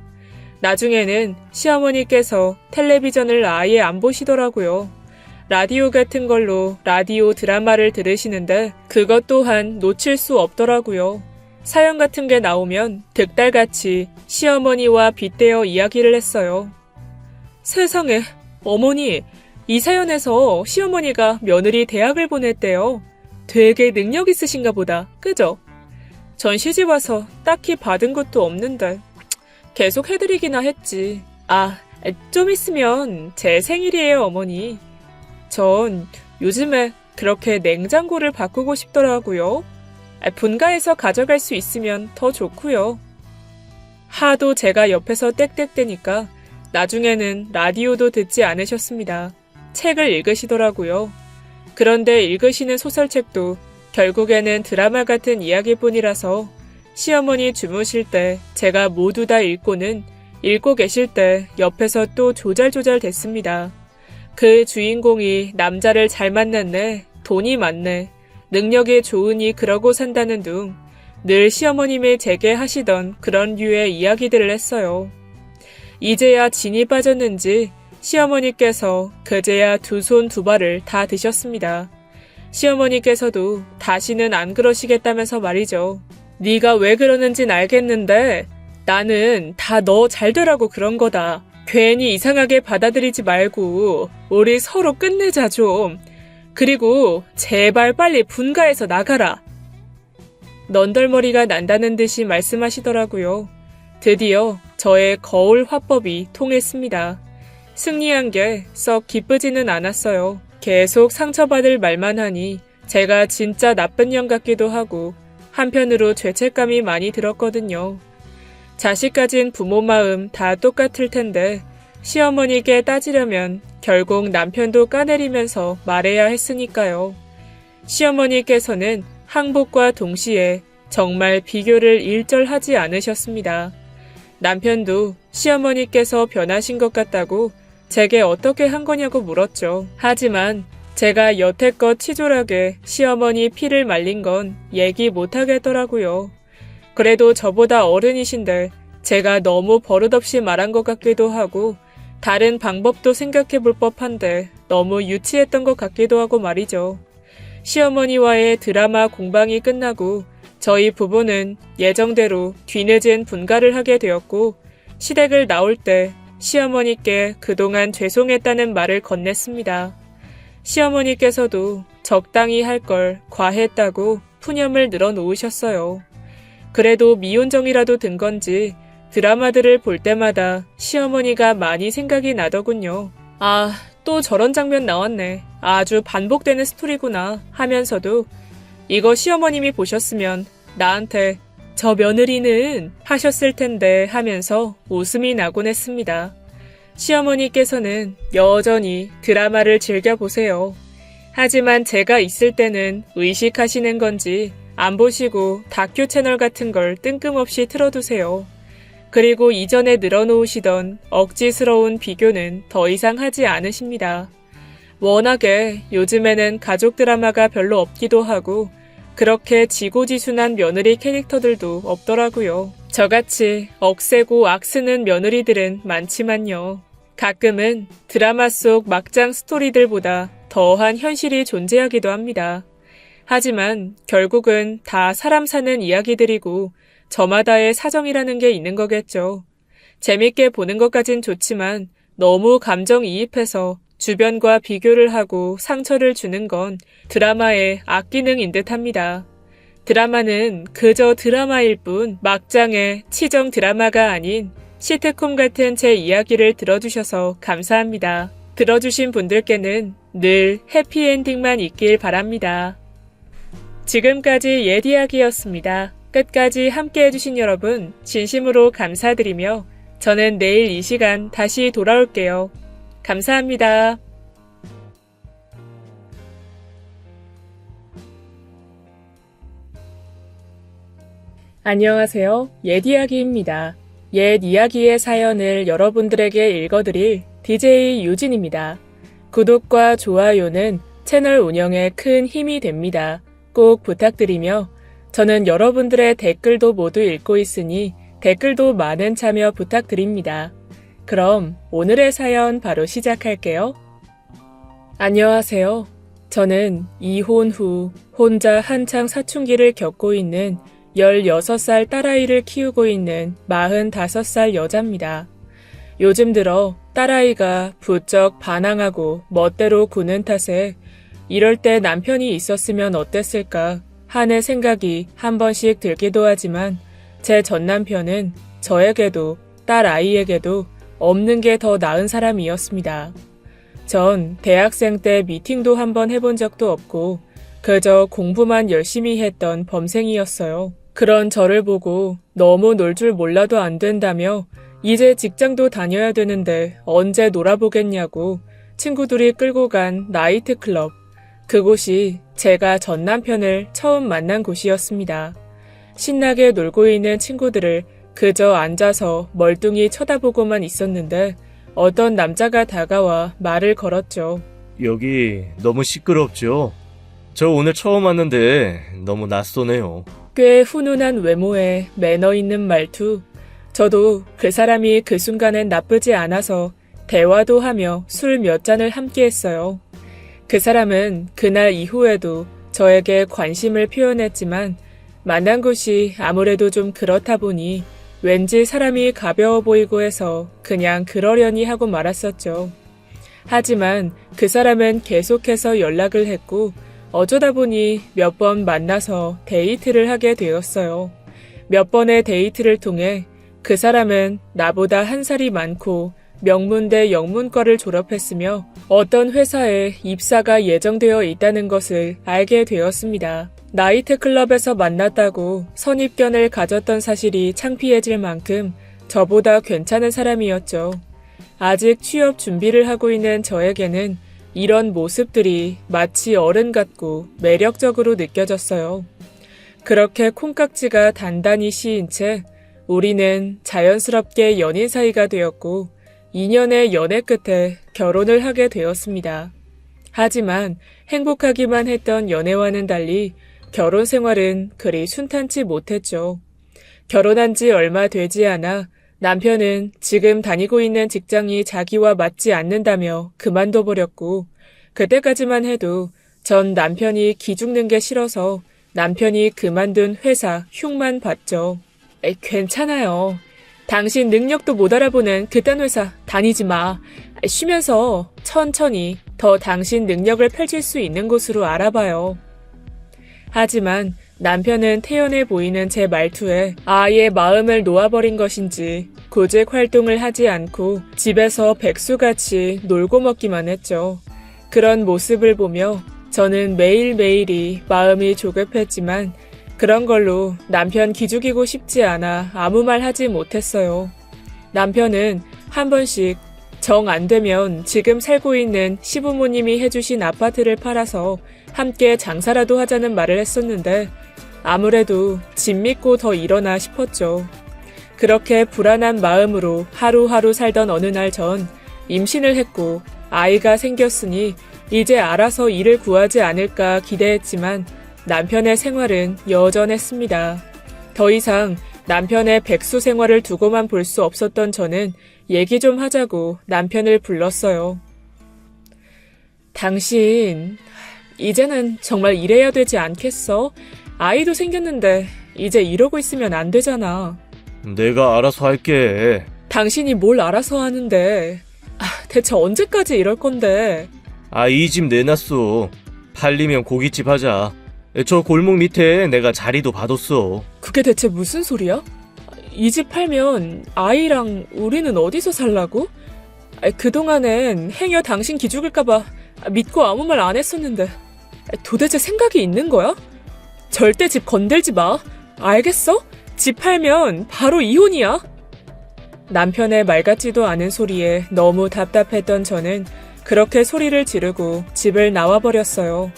나중에는 시어머니께서 텔레비전을 아예 안 보시더라고요. 라디오 같은 걸로 라디오 드라마를 들으시는데 그것 또한 놓칠 수 없더라고요. 사연 같은 게 나오면 득달같이 시어머니와 빗대어 이야기를 했어요. 세상에, 어머니, 이 사연에서 시어머니가 며느리 대학을 보냈대요. 되게 능력 있으신가 보다, 그죠? 전 시집 와서 딱히 받은 것도 없는데 계속 해드리기나 했지. 좀 있으면 제 생일이에요, 어머니. 전 요즘에 그렇게 냉장고를 바꾸고 싶더라고요. 분가해서 가져갈 수 있으면 더 좋고요. 하도 제가 옆에서 땡땡대니까 나중에는 라디오도 듣지 않으셨습니다. 책을 읽으시더라고요. 그런데 읽으시는 소설책도 결국에는 드라마 같은 이야기뿐이라서 시어머니 주무실 때 제가 모두 다 읽고는 읽고 계실 때 옆에서 또 조잘조잘 됐습니다. 그 주인공이 남자를 잘 만났네, 돈이 많네, 능력이 좋으니 그러고 산다는 둥 늘 시어머님이 제게 하시던 그런 류의 이야기들을 했어요. 이제야 진이 빠졌는지 시어머니께서 그제야 두 손 두 발을 다 드셨습니다. 시어머니께서도 다시는 안 그러시겠다면서 말이죠. 네가 왜 그러는진 알겠는데 나는 다 너 잘 되라고 그런 거다. 괜히 이상하게 받아들이지 말고 우리 서로 끝내자 좀. 그리고 제발 빨리 분가해서 나가라. 넌덜머리가 난다는 듯이 말씀하시더라고요. 드디어 저의 거울 화법이 통했습니다. 승리한 게 썩 기쁘지는 않았어요. 계속 상처받을 말만 하니 제가 진짜 나쁜 년 같기도 하고 한편으로 죄책감이 많이 들었거든요. 자식 가진 부모 마음 다 똑같을 텐데 시어머니께 따지려면 결국 남편도 까내리면서 말해야 했으니까요. 시어머니께서는 항복과 동시에 정말 비교를 일절하지 않으셨습니다. 남편도 시어머니께서 변하신 것 같다고 제게 어떻게 한 거냐고 물었죠. 하지만 제가 여태껏 치졸하게 시어머니 피를 말린 건 얘기 못하겠더라고요. 그래도 저보다 어른이신데 제가 너무 버릇없이 말한 것 같기도 하고 다른 방법도 생각해 볼 법한데 너무 유치했던 것 같기도 하고 말이죠. 시어머니와의 드라마 공방이 끝나고 저희 부부는 예정대로 뒤늦은 분가를 하게 되었고 시댁을 나올 때 시어머니께 그동안 죄송했다는 말을 건넸습니다. 시어머니께서도 적당히 할 걸 과했다고 푸념을 늘어놓으셨어요. 그래도 미혼정이라도 든 건지 드라마들을 볼 때마다 시어머니가 많이 생각이 나더군요. 아, 또 저런 장면 나왔네. 아주 반복되는 스토리구나 하면서도 이거 시어머님이 보셨으면 나한테 저 며느리는 하셨을 텐데 하면서 웃음이 나곤 했습니다. 시어머니께서는 여전히 드라마를 즐겨보세요. 하지만 제가 있을 때는 의식하시는 건지 안 보시고 다큐 채널 같은 걸 뜬금없이 틀어두세요. 그리고 이전에 늘어놓으시던 억지스러운 비교는 더 이상 하지 않으십니다. 워낙에 요즘에는 가족 드라마가 별로 없기도 하고 그렇게 지고지순한 며느리 캐릭터들도 없더라고요. 저같이 억세고 악쓰는 며느리들은 많지만요. 가끔은 드라마 속 막장 스토리들보다 더한 현실이 존재하기도 합니다. 하지만 결국은 다 사람 사는 이야기들이고 저마다의 사정이라는 게 있는 거겠죠. 재밌게 보는 것까진 좋지만 너무 감정이입해서 주변과 비교를 하고 상처를 주는 건 드라마의 악기능인 듯합니다. 드라마는 그저 드라마일 뿐 막장의 치정 드라마가 아닌 시트콤 같은 제 이야기를 들어주셔서 감사합니다. 들어주신 분들께는 늘 해피엔딩만 있길 바랍니다. 지금까지 옛 이야기였습니다. 끝까지 함께 해주신 여러분 진심으로 감사드리며 저는 내일 이 시간 다시 돌아올게요. 감사합니다. 안녕하세요. 옛 이야기입니다. 옛 이야기의 사연을 여러분들에게 읽어드릴 DJ 유진입니다. 구독과 좋아요는 채널 운영에 큰 힘이 됩니다. 꼭 부탁드리며 저는 여러분들의 댓글도 모두 읽고 있으니 댓글도 많은 참여 부탁드립니다. 그럼 오늘의 사연 바로 시작할게요. 안녕하세요. 저는 이혼 후 혼자 한창 사춘기를 겪고 있는 16살 딸아이를 키우고 있는 45살 여자입니다. 요즘 들어 딸아이가 부쩍 반항하고 멋대로 구는 탓에 이럴 때 남편이 있었으면 어땠을까 하는 생각이 한 번씩 들기도 하지만 제 전남편은 저에게도 딸아이에게도 없는 게 더 나은 사람이었습니다. 전 대학생 때 미팅도 한번 해본 적도 없고 그저 공부만 열심히 했던 범생이었어요. 그런 저를 보고 너무 놀 줄 몰라도 안 된다며 이제 직장도 다녀야 되는데 언제 놀아보겠냐고 친구들이 끌고 간 나이트클럽. 그곳이 제가 전 남편을 처음 만난 곳이었습니다. 신나게 놀고 있는 친구들을 그저 앉아서 멀뚱히 쳐다보고만 있었는데 어떤 남자가 다가와 말을 걸었죠. 여기 너무 시끄럽죠? 저 오늘 처음 왔는데 너무 낯서네요. 꽤 훈훈한 외모에 매너 있는 말투. 저도 그 사람이 그 순간엔 나쁘지 않아서 대화도 하며 술 몇 잔을 함께 했어요. 그 사람은 그날 이후에도 저에게 관심을 표현했지만 만난 곳이 아무래도 좀 그렇다 보니 왠지 사람이 가벼워 보이고 해서 그냥 그러려니 하고 말았었죠. 하지만 그 사람은 계속해서 연락을 했고 어쩌다 보니 몇 번 만나서 데이트를 하게 되었어요. 몇 번의 데이트를 통해 그 사람은 나보다 한 살이 많고 명문대 영문과를 졸업했으며 어떤 회사에 입사가 예정되어 있다는 것을 알게 되었습니다. 나이트클럽에서 만났다고 선입견을 가졌던 사실이 창피해질 만큼 저보다 괜찮은 사람이었죠. 아직 취업 준비를 하고 있는 저에게는 이런 모습들이 마치 어른 같고 매력적으로 느껴졌어요. 그렇게 콩깍지가 단단히 씌인 채 우리는 자연스럽게 연인 사이가 되었고 2년의 연애 끝에 결혼을 하게 되었습니다. 하지만 행복하기만 했던 연애와는 달리 결혼 생활은 그리 순탄치 못했죠. 결혼한 지 얼마 되지 않아 남편은 지금 다니고 있는 직장이 자기와 맞지 않는다며 그만둬버렸고 그때까지만 해도 전 남편이 기죽는 게 싫어서 남편이 그만둔 회사 흉만 봤죠. 괜찮아요. 당신 능력도 못 알아보는 그딴 회사 다니지 마. 쉬면서 천천히 더 당신 능력을 펼칠 수 있는 곳으로 알아봐요. 하지만 남편은 태연해 보이는 제 말투에 아예 마음을 놓아버린 것인지 구직 활동을 하지 않고 집에서 백수같이 놀고 먹기만 했죠. 그런 모습을 보며 저는 매일매일이 마음이 조급했지만 그런 걸로 남편 기죽이고 싶지 않아 아무 말 하지 못했어요. 남편은 한 번씩 정 안 되면 지금 살고 있는 시부모님이 해주신 아파트를 팔아서 함께 장사라도 하자는 말을 했었는데 아무래도 집 믿고 더 일어나 싶었죠. 그렇게 불안한 마음으로 하루하루 살던 어느 날 전 임신을 했고 아이가 생겼으니 이제 알아서 일을 구하지 않을까 기대했지만 남편의 생활은 여전했습니다. 더 이상 남편의 백수 생활을 두고만 볼 수 없었던 저는 얘기 좀 하자고 남편을 불렀어요. 당신, 이제는 정말 일해야 되지 않겠어? 아이도 생겼는데 이제 이러고 있으면 안 되잖아. 내가 알아서 할게. 당신이 뭘 알아서 하는데. 대체 언제까지 이럴 건데. 이 집 내놨어. 팔리면 고깃집 하자. 저 골목 밑에 내가 자리도 받았어. 그게 대체 무슨 소리야? 이 집 팔면 아이랑 우리는 어디서 살라고? 그동안엔 행여 당신 기죽을까봐 믿고 아무 말 안 했었는데 도대체 생각이 있는 거야? 절대 집 건들지 마. 알겠어? 집 팔면 바로 이혼이야. 남편의 말 같지도 않은 소리에 너무 답답했던 저는 그렇게 소리를 지르고 집을 나와버렸어요.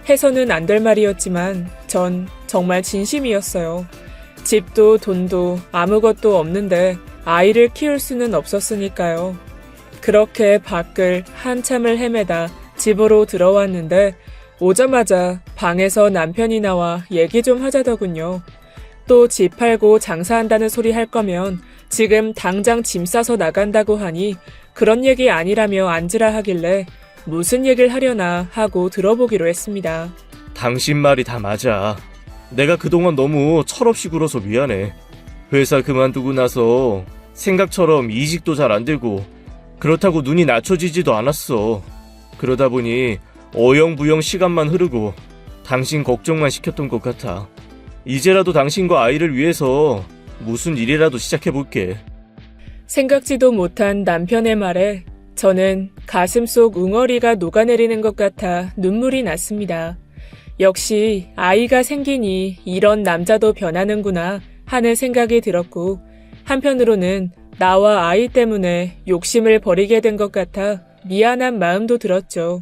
해서는 안 될 말이었지만 전 정말 진심이었어요. 집도 돈도 아무것도 없는데 아이를 키울 수는 없었으니까요. 그렇게 밖을 한참을 헤매다 집으로 들어왔는데 오자마자 방에서 남편이 나와 얘기 좀 하자더군요. 또 집 팔고 장사한다는 소리 할 거면 지금 당장 짐 싸서 나간다고 하니 그런 얘기 아니라며 앉으라 하길래 무슨 얘기를 하려나 하고 들어보기로 했습니다. 당신 말이 다 맞아. 내가 그동안 너무 철없이 굴어서 미안해. 회사 그만두고 나서 생각처럼 이직도 잘 안 되고 그렇다고 눈이 낮춰지지도 않았어. 그러다 보니 어영부영 시간만 흐르고 당신 걱정만 시켰던 것 같아. 이제라도 당신과 아이를 위해서 무슨 일이라도 시작해볼게. 생각지도 못한 남편의 말에 저는 가슴속 웅어리가 녹아내리는 것 같아 눈물이 났습니다. 역시 아이가 생기니 이런 남자도 변하는구나 하는 생각이 들었고, 한편으로는 나와 아이 때문에 욕심을 버리게 된 것 같아 미안한 마음도 들었죠.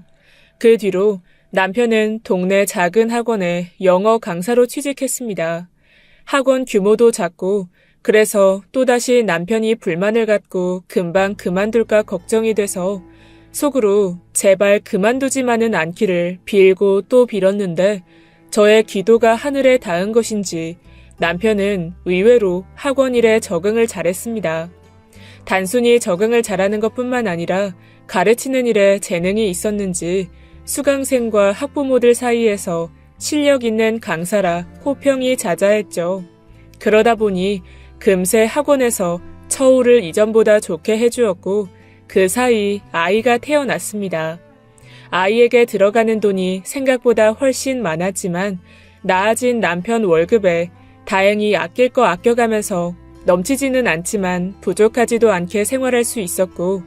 그 뒤로 남편은 동네 작은 학원에 영어 강사로 취직했습니다. 학원 규모도 작고, 그래서 또다시 남편이 불만을 갖고 금방 그만둘까 걱정이 돼서 속으로 제발 그만두지만은 않기를 빌고 또 빌었는데, 저의 기도가 하늘에 닿은 것인지 남편은 의외로 학원 일에 적응을 잘했습니다. 단순히 적응을 잘하는 것뿐만 아니라 가르치는 일에 재능이 있었는지 수강생과 학부모들 사이에서 실력 있는 강사라 호평이 자자했죠. 그러다 보니 금세 학원에서 처우를 이전보다 좋게 해주었고, 그 사이 아이가 태어났습니다. 아이에게 들어가는 돈이 생각보다 훨씬 많았지만 나아진 남편 월급에 다행히 아낄 거 아껴가면서 넘치지는 않지만 부족하지도 않게 생활할 수 있었고,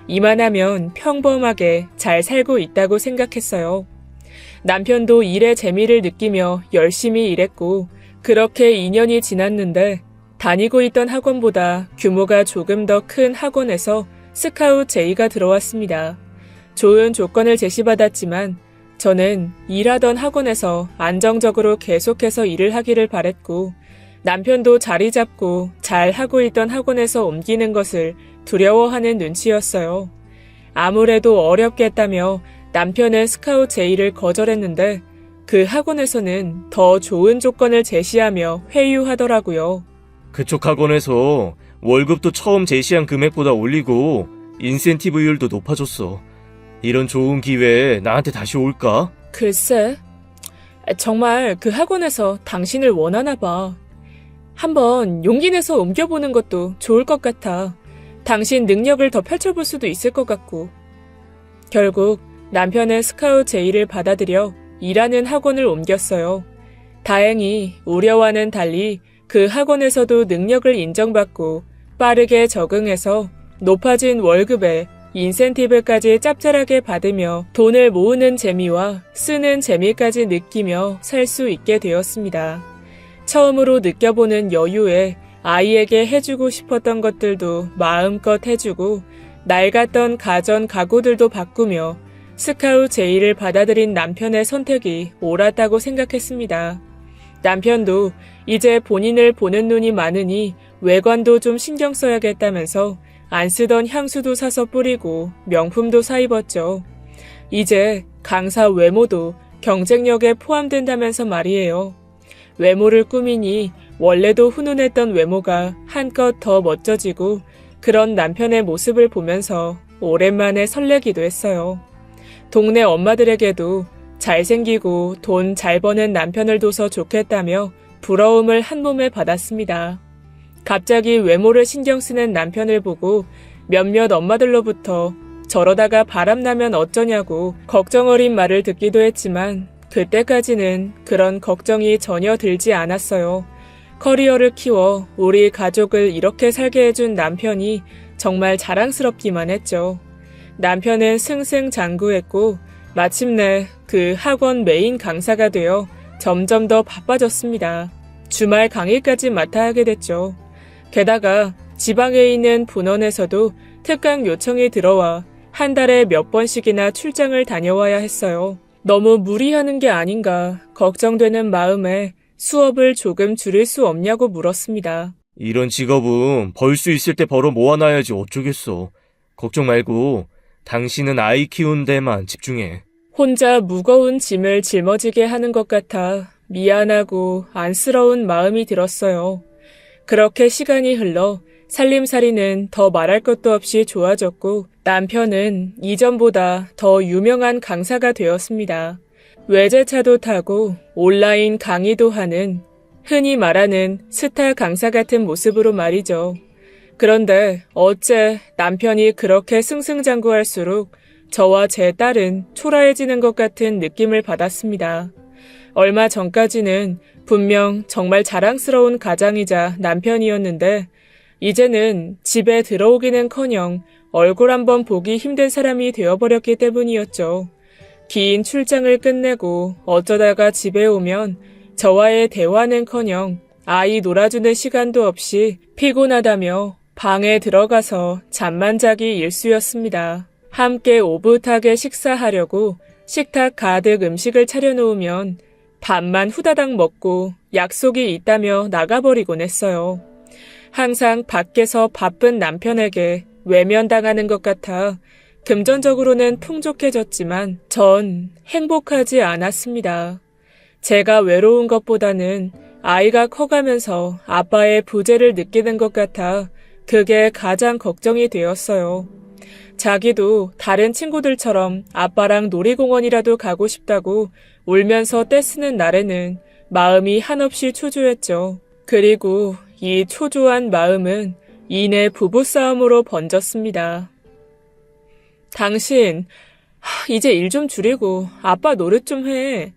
이만하면 평범하게 잘 살고 있다고 생각했어요. 남편도 일의 재미를 느끼며 열심히 일했고, 그렇게 2년이 지났는데 다니고 있던 학원보다 규모가 조금 더 큰 학원에서 스카웃 제의가 들어왔습니다. 좋은 조건을 제시받았지만 저는 일하던 학원에서 안정적으로 계속해서 일을 하기를 바랬고, 남편도 자리 잡고 잘 하고 있던 학원에서 옮기는 것을 두려워하는 눈치였어요. 아무래도 어렵겠다며 남편은 스카웃 제의를 거절했는데 그 학원에서는 더 좋은 조건을 제시하며 회유하더라고요. 그쪽 학원에서 월급도 처음 제시한 금액보다 올리고 인센티브율도 높아졌어. 이런 좋은 기회에 나한테 다시 올까? 글쎄, 정말 그 학원에서 당신을 원하나 봐. 한번 용기 내서 옮겨보는 것도 좋을 것 같아. 당신 능력을 더 펼쳐볼 수도 있을 것 같고. 결국 남편은 스카웃 제의를 받아들여 일하는 학원을 옮겼어요. 다행히 우려와는 달리 그 학원에서도 능력을 인정받고 빠르게 적응해서 높아진 월급에 인센티브까지 짭짤하게 받으며 돈을 모으는 재미와 쓰는 재미까지 느끼며 살 수 있게 되었습니다. 처음으로 느껴보는 여유에 아이에게 해주고 싶었던 것들도 마음껏 해주고 낡았던 가전 가구들도 바꾸며 스카웃 제의를 받아들인 남편의 선택이 옳았다고 생각했습니다. 남편도 이제 본인을 보는 눈이 많으니 외관도 좀 신경 써야겠다면서 안 쓰던 향수도 사서 뿌리고 명품도 사 입었죠. 이제 강사 외모도 경쟁력에 포함된다면서 말이에요. 외모를 꾸미니 원래도 훈훈했던 외모가 한껏 더 멋져지고 그런 남편의 모습을 보면서 오랜만에 설레기도 했어요. 동네 엄마들에게도 잘생기고 돈 잘 버는 남편을 둬서 좋겠다며 부러움을 한 몸에 받았습니다. 갑자기 외모를 신경 쓰는 남편을 보고 몇몇 엄마들로부터 저러다가 바람나면 어쩌냐고 걱정 어린 말을 듣기도 했지만 그때까지는 그런 걱정이 전혀 들지 않았어요. 커리어를 키워 우리 가족을 이렇게 살게 해준 남편이 정말 자랑스럽기만 했죠. 남편은 승승장구했고 마침내 그 학원 메인 강사가 되어 점점 더 바빠졌습니다. 주말 강의까지 맡아야 하게 됐죠. 게다가 지방에 있는 분원에서도 특강 요청이 들어와 한 달에 몇 번씩이나 출장을 다녀와야 했어요. 너무 무리하는 게 아닌가 걱정되는 마음에 수업을 조금 줄일 수 없냐고 물었습니다. 이런 직업은 벌 수 있을 때 벌어 모아놔야지 어쩌겠어. 걱정 말고 당신은 아이 키우는 데만 집중해. 혼자 무거운 짐을 짊어지게 하는 것 같아 미안하고 안쓰러운 마음이 들었어요. 그렇게 시간이 흘러 살림살이는 더 말할 것도 없이 좋아졌고 남편은 이전보다 더 유명한 강사가 되었습니다. 외제차도 타고 온라인 강의도 하는 흔히 말하는 스타 강사 같은 모습으로 말이죠. 그런데 어째 남편이 그렇게 승승장구할수록 저와 제 딸은 초라해지는 것 같은 느낌을 받았습니다. 얼마 전까지는 분명 정말 자랑스러운 가장이자 남편이었는데 이제는 집에 들어오기는커녕 얼굴 한번 보기 힘든 사람이 되어버렸기 때문이었죠. 긴 출장을 끝내고 어쩌다가 집에 오면 저와의 대화는커녕 아이 놀아주는 시간도 없이 피곤하다며 방에 들어가서 잠만 자기 일쑤였습니다. 함께 오붓하게 식사하려고 식탁 가득 음식을 차려놓으면 밥만 후다닥 먹고 약속이 있다며 나가버리곤 했어요. 항상 밖에서 바쁜 남편에게 외면당하는 것 같아 금전적으로는 풍족해졌지만 전 행복하지 않았습니다. 제가 외로운 것보다는 아이가 커가면서 아빠의 부재를 느끼는 것 같아 그게 가장 걱정이 되었어요. 자기도 다른 친구들처럼 아빠랑 놀이공원이라도 가고 싶다고 울면서 떼쓰는 날에는 마음이 한없이 초조했죠. 그리고 이 초조한 마음은 이내 부부싸움으로 번졌습니다. 당신, 이제 일 좀 줄이고 아빠 노릇 좀 해.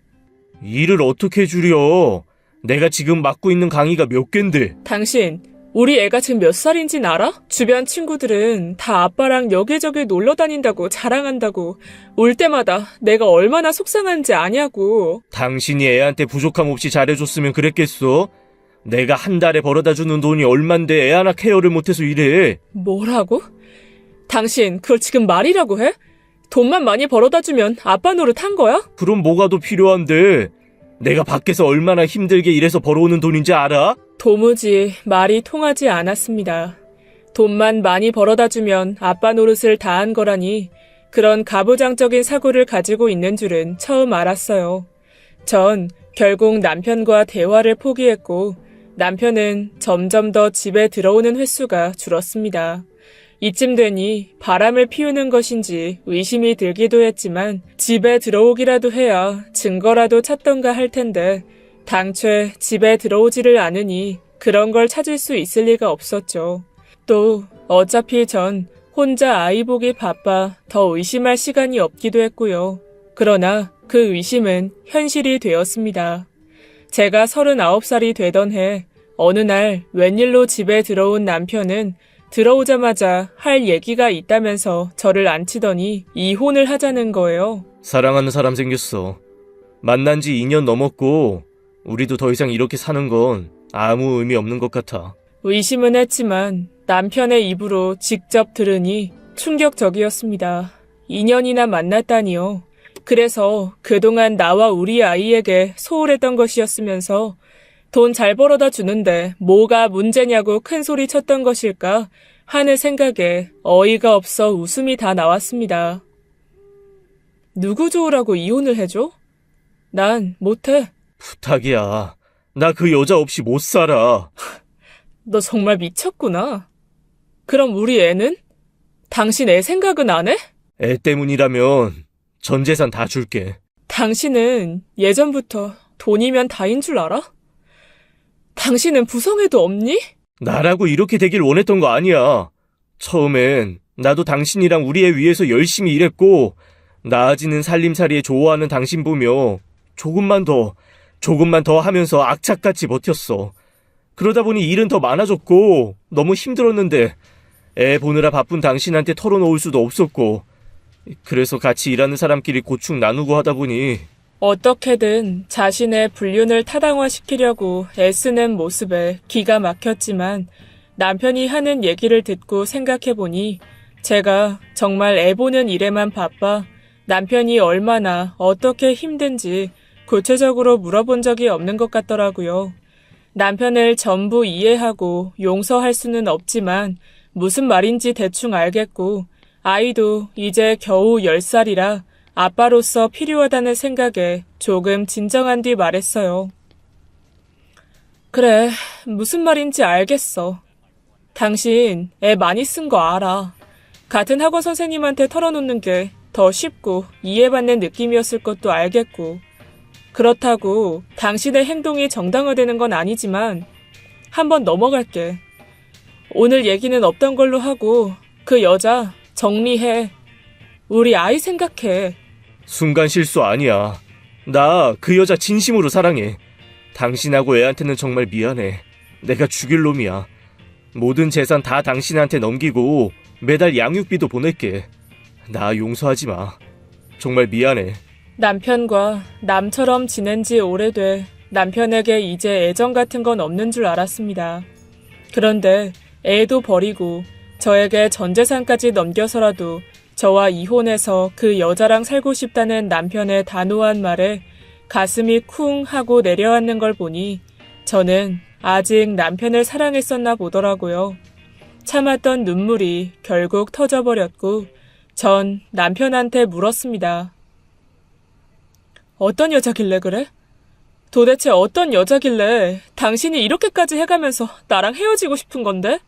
일을 어떻게 줄여? 내가 지금 맡고 있는 강의가 몇 갠데. 당신, 우리 애가 지금 몇 살인진 알아? 주변 친구들은 다 아빠랑 여기저기 놀러 다닌다고 자랑한다고 올 때마다 내가 얼마나 속상한지 아냐고. 당신이 애한테 부족함 없이 잘해줬으면 그랬겠어? 내가 한 달에 벌어다주는 돈이 얼만데 애 하나 케어를 못해서 이래. 뭐라고? 당신 그걸 지금 말이라고 해? 돈만 많이 벌어다주면 아빠 노릇 한 거야? 그럼 뭐가 더 필요한데? 내가 밖에서 얼마나 힘들게 일해서 벌어오는 돈인지 알아? 도무지 말이 통하지 않았습니다. 돈만 많이 벌어다주면 아빠 노릇을 다 한 거라니 그런 가부장적인 사고를 가지고 있는 줄은 처음 알았어요. 전 결국 남편과 대화를 포기했고 남편은 점점 더 집에 들어오는 횟수가 줄었습니다. 이쯤 되니 바람을 피우는 것인지 의심이 들기도 했지만 집에 들어오기라도 해야 증거라도 찾던가 할 텐데 당최 집에 들어오지를 않으니 그런 걸 찾을 수 있을 리가 없었죠. 또 어차피 전 혼자 아이 보기 바빠 더 의심할 시간이 없기도 했고요. 그러나 그 의심은 현실이 되었습니다. 제가 39살이 되던 해 어느 날 웬일로 집에 들어온 남편은 들어오자마자 할 얘기가 있다면서 저를 앉히더니 이혼을 하자는 거예요. 사랑하는 사람 생겼어. 만난 지 2년 넘었고 우리도 더 이상 이렇게 사는 건 아무 의미 없는 것 같아. 의심은 했지만 남편의 입으로 직접 들으니 충격적이었습니다. 2년이나 만났다니요. 그래서 그동안 나와 우리 아이에게 소홀했던 것이었으면서 돈 잘 벌어다 주는데 뭐가 문제냐고 큰 소리 쳤던 것일까 하는 생각에 어이가 없어 웃음이 다 나왔습니다. 누구 좋으라고 이혼을 해줘? 난 못해. 부탁이야. 나 그 여자 없이 못 살아. 너 정말 미쳤구나. 그럼 우리 애는? 당신 애 생각은 안 해? 애 때문이라면 전 재산 다 줄게. 당신은 예전부터 돈이면 다인 줄 알아? 당신은 부성애도 없니? 나라고 이렇게 되길 원했던 거 아니야. 처음엔 나도 당신이랑 우리 애 위해서 열심히 일했고 나아지는 살림살이에 좋아하는 당신 보며 조금만 더 하면서 악착같이 버텼어. 그러다 보니 일은 더 많아졌고 너무 힘들었는데 애 보느라 바쁜 당신한테 털어놓을 수도 없었고 그래서 같이 일하는 사람끼리 고충 나누고 하다 보니 어떻게든 자신의 불륜을 타당화시키려고 애쓰는 모습에 기가 막혔지만 남편이 하는 얘기를 듣고 생각해보니 제가 정말 애 보는 일에만 바빠 남편이 얼마나 어떻게 힘든지 구체적으로 물어본 적이 없는 것 같더라고요. 남편을 전부 이해하고 용서할 수는 없지만 무슨 말인지 대충 알겠고 아이도 이제 겨우 10살이라 아빠로서 필요하다는 생각에 조금 진정한 뒤 말했어요. 그래, 무슨 말인지 알겠어. 당신 애 많이 쓴 거 알아. 같은 학원 선생님한테 털어놓는 게 더 쉽고 이해받는 느낌이었을 것도 알겠고 그렇다고 당신의 행동이 정당화되는 건 아니지만 한번 넘어갈게. 오늘 얘기는 없던 걸로 하고 그 여자 정리해. 우리 아이 생각해. 순간 실수 아니야. 나 그 여자 진심으로 사랑해. 당신하고 애한테는 정말 미안해. 내가 죽일 놈이야. 모든 재산 다 당신한테 넘기고 매달 양육비도 보낼게. 나 용서하지 마. 정말 미안해. 남편과 남처럼 지낸 지 오래돼 남편에게 이제 애정 같은 건 없는 줄 알았습니다. 그런데 애도 버리고 저에게 전 재산까지 넘겨서라도 저와 이혼해서 그 여자랑 살고 싶다는 남편의 단호한 말에 가슴이 쿵 하고 내려앉는 걸 보니 저는 아직 남편을 사랑했었나 보더라고요. 참았던 눈물이 결국 터져버렸고 전 남편한테 물었습니다. 어떤 여자길래 그래? 도대체 어떤 여자길래 당신이 이렇게까지 해가면서 나랑 헤어지고 싶은 건데?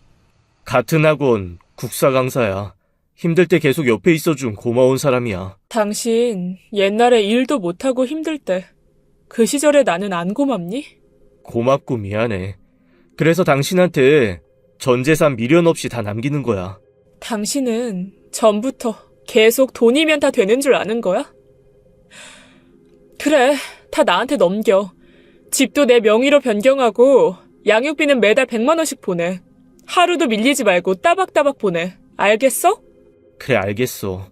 같은 학원 국사 강사야. 힘들 때 계속 옆에 있어준 고마운 사람이야. 당신 옛날에 일도 못하고 힘들 때 그 시절에 나는 안 고맙니? 고맙고 미안해. 그래서 당신한테 전 재산 미련 없이 다 남기는 거야. 당신은 전부터 계속 돈이면 다 되는 줄 아는 거야? 그래, 다 나한테 넘겨. 집도 내 명의로 변경하고 양육비는 매달 100만 원씩 보내. 하루도 밀리지 말고 따박따박 보내. 알겠어? 그래, 알겠어.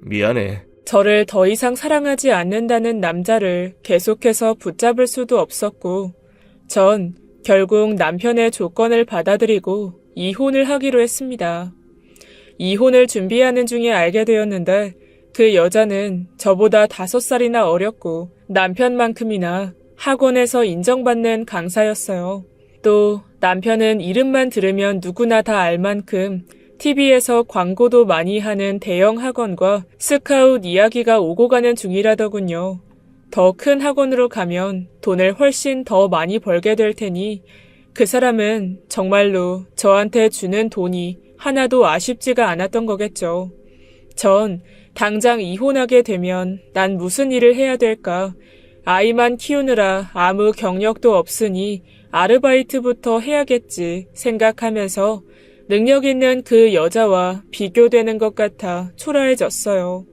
미안해. 저를 더 이상 사랑하지 않는다는 남자를 계속해서 붙잡을 수도 없었고 전 결국 남편의 조건을 받아들이고 이혼을 하기로 했습니다. 이혼을 준비하는 중에 알게 되었는데 그 여자는 저보다 5살이나 어렸고 남편만큼이나 학원에서 인정받는 강사였어요. 또 남편은 이름만 들으면 누구나 다 알 만큼 TV에서 광고도 많이 하는 대형 학원과 스카웃 이야기가 오고 가는 중이라더군요. 더 큰 학원으로 가면 돈을 훨씬 더 많이 벌게 될 테니 그 사람은 정말로 저한테 주는 돈이 하나도 아쉽지가 않았던 거겠죠. 전 당장 이혼하게 되면 난 무슨 일을 해야 될까? 아이만 키우느라 아무 경력도 없으니 아르바이트부터 해야겠지 생각하면서 능력 있는 그 여자와 비교되는 것 같아 초라해졌어요.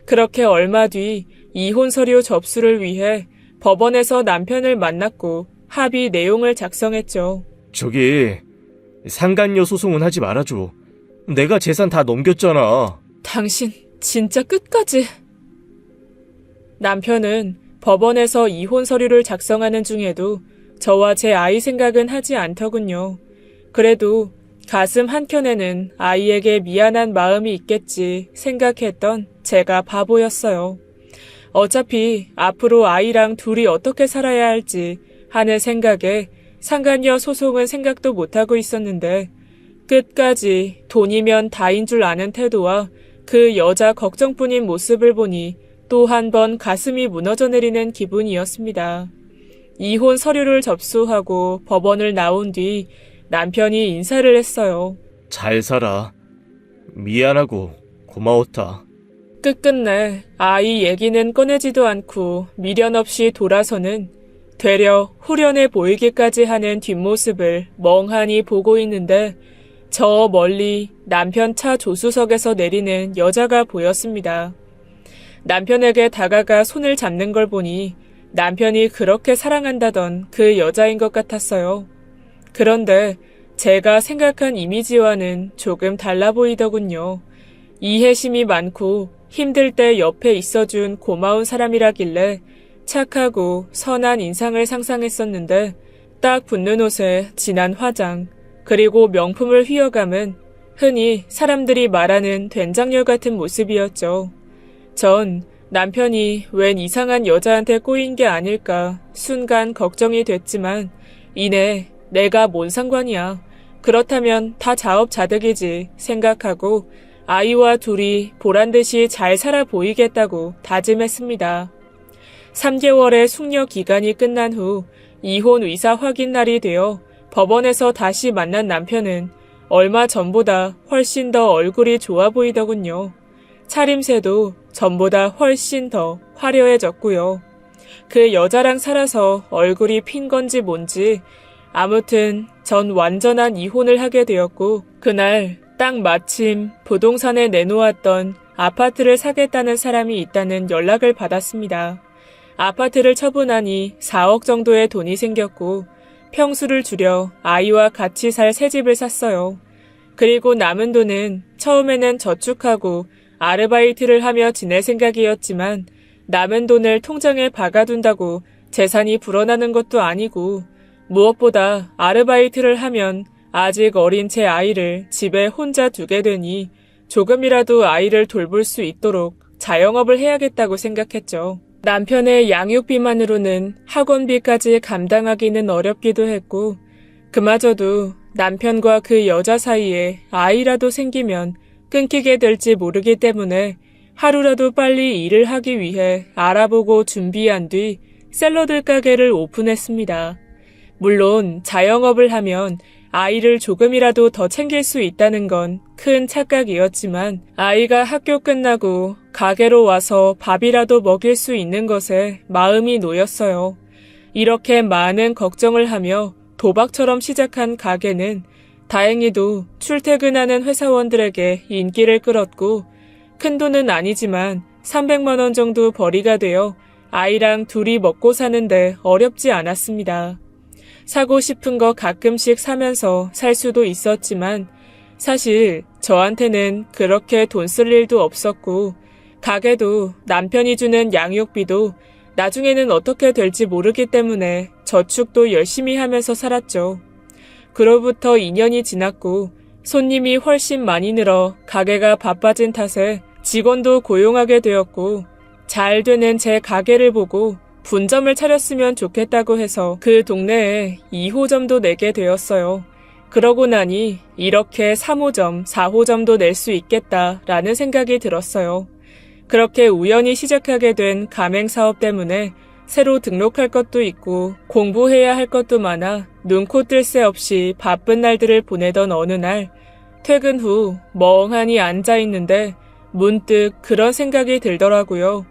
그렇게 얼마 뒤 이혼 서류 접수를 위해 법원에서 남편을 만났고 합의 내용을 작성했죠. 저기 상간녀 소송은 하지 말아줘. 내가 재산 다 넘겼잖아. 당신 진짜 끝까지. 남편은 법원에서 이혼 서류를 작성하는 중에도 저와 제 아이 생각은 하지 않더군요. 그래도 가슴 한켠에는 아이에게 미안한 마음이 있겠지 생각했던 제가 바보였어요. 어차피 앞으로 아이랑 둘이 어떻게 살아야 할지 하는 생각에 상간녀 소송은 생각도 못하고 있었는데 끝까지 돈이면 다인 줄 아는 태도와 그 여자 걱정뿐인 모습을 보니 또 한 번 가슴이 무너져 내리는 기분이었습니다. 이혼 서류를 접수하고 법원을 나온 뒤 남편이 인사를 했어요. 잘 살아. 미안하고 고마웠다. 끝끝내 아이 얘기는 꺼내지도 않고 미련 없이 돌아서는 되려 후련해 보이기까지 하는 뒷모습을 멍하니 보고 있는데 저 멀리 남편 차 조수석에서 내리는 여자가 보였습니다. 남편에게 다가가 손을 잡는 걸 보니 남편이 그렇게 사랑한다던 그 여자인 것 같았어요. 그런데 제가 생각한 이미지와는 조금 달라 보이더군요. 이해심이 많고 힘들 때 옆에 있어준 고마운 사람이라길래 착하고 선한 인상을 상상했었는데 딱 붙는 옷에 진한 화장, 그리고 명품을 휘어감은 흔히 사람들이 말하는 된장녀 같은 모습이었죠. 전 남편이 웬 이상한 여자한테 꼬인 게 아닐까 순간 걱정이 됐지만 이내 내가 뭔 상관이야. 그렇다면 다 자업자득이지 생각하고 아이와 둘이 보란듯이 잘 살아 보이겠다고 다짐했습니다. 3개월의 숙려 기간이 끝난 후 이혼 의사 확인 날이 되어 법원에서 다시 만난 남편은 얼마 전보다 훨씬 더 얼굴이 좋아 보이더군요. 차림새도 전보다 훨씬 더 화려해졌고요. 그 여자랑 살아서 얼굴이 핀 건지 뭔지 아무튼 전 완전한 이혼을 하게 되었고 그날 딱 마침 부동산에 내놓았던 아파트를 사겠다는 사람이 있다는 연락을 받았습니다. 아파트를 처분하니 4억 정도의 돈이 생겼고 평수를 줄여 아이와 같이 살 새 집을 샀어요. 그리고 남은 돈은 처음에는 저축하고 아르바이트를 하며 지낼 생각이었지만 남은 돈을 통장에 박아둔다고 재산이 불어나는 것도 아니고 무엇보다 아르바이트를 하면 아직 어린 제 아이를 집에 혼자 두게 되니 조금이라도 아이를 돌볼 수 있도록 자영업을 해야겠다고 생각했죠. 남편의 양육비만으로는 학원비까지 감당하기는 어렵기도 했고 그마저도 남편과 그 여자 사이에 아이라도 생기면 끊기게 될지 모르기 때문에 하루라도 빨리 일을 하기 위해 알아보고 준비한 뒤 샐러드 가게를 오픈했습니다. 물론 자영업을 하면 아이를 조금이라도 더 챙길 수 있다는 건 큰 착각이었지만 아이가 학교 끝나고 가게로 와서 밥이라도 먹일 수 있는 것에 마음이 놓였어요. 이렇게 많은 걱정을 하며 도박처럼 시작한 가게는 다행히도 출퇴근하는 회사원들에게 인기를 끌었고 큰돈은 아니지만 300만 원 정도 벌이가 되어 아이랑 둘이 먹고 사는데 어렵지 않았습니다. 사고 싶은 거 가끔씩 사면서 살 수도 있었지만 사실 저한테는 그렇게 돈 쓸 일도 없었고 가게도 남편이 주는 양육비도 나중에는 어떻게 될지 모르기 때문에 저축도 열심히 하면서 살았죠. 그로부터 2년이 지났고 손님이 훨씬 많이 늘어 가게가 바빠진 탓에 직원도 고용하게 되었고 잘 되는 제 가게를 보고 분점을 차렸으면 좋겠다고 해서 그 동네에 2호점도 내게 되었어요. 그러고 나니 이렇게 3호점, 4호점도 낼 수 있겠다라는 생각이 들었어요. 그렇게 우연히 시작하게 된 가맹사업 때문에 새로 등록할 것도 있고 공부해야 할 것도 많아 눈코 뜰 새 없이 바쁜 날들을 보내던 어느 날 퇴근 후 멍하니 앉아있는데 문득 그런 생각이 들더라고요.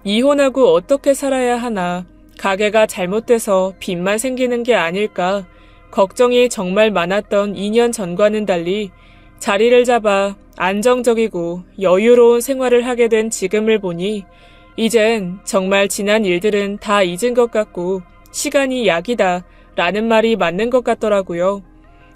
이혼하고 어떻게 살아야 하나, 가게가 잘못돼서 빚만 생기는 게 아닐까, 걱정이 정말 많았던 2년 전과는 달리 자리를 잡아 안정적이고 여유로운 생활을 하게 된 지금을 보니 이젠 정말 지난 일들은 다 잊은 것 같고 시간이 약이다 라는 말이 맞는 것 같더라고요.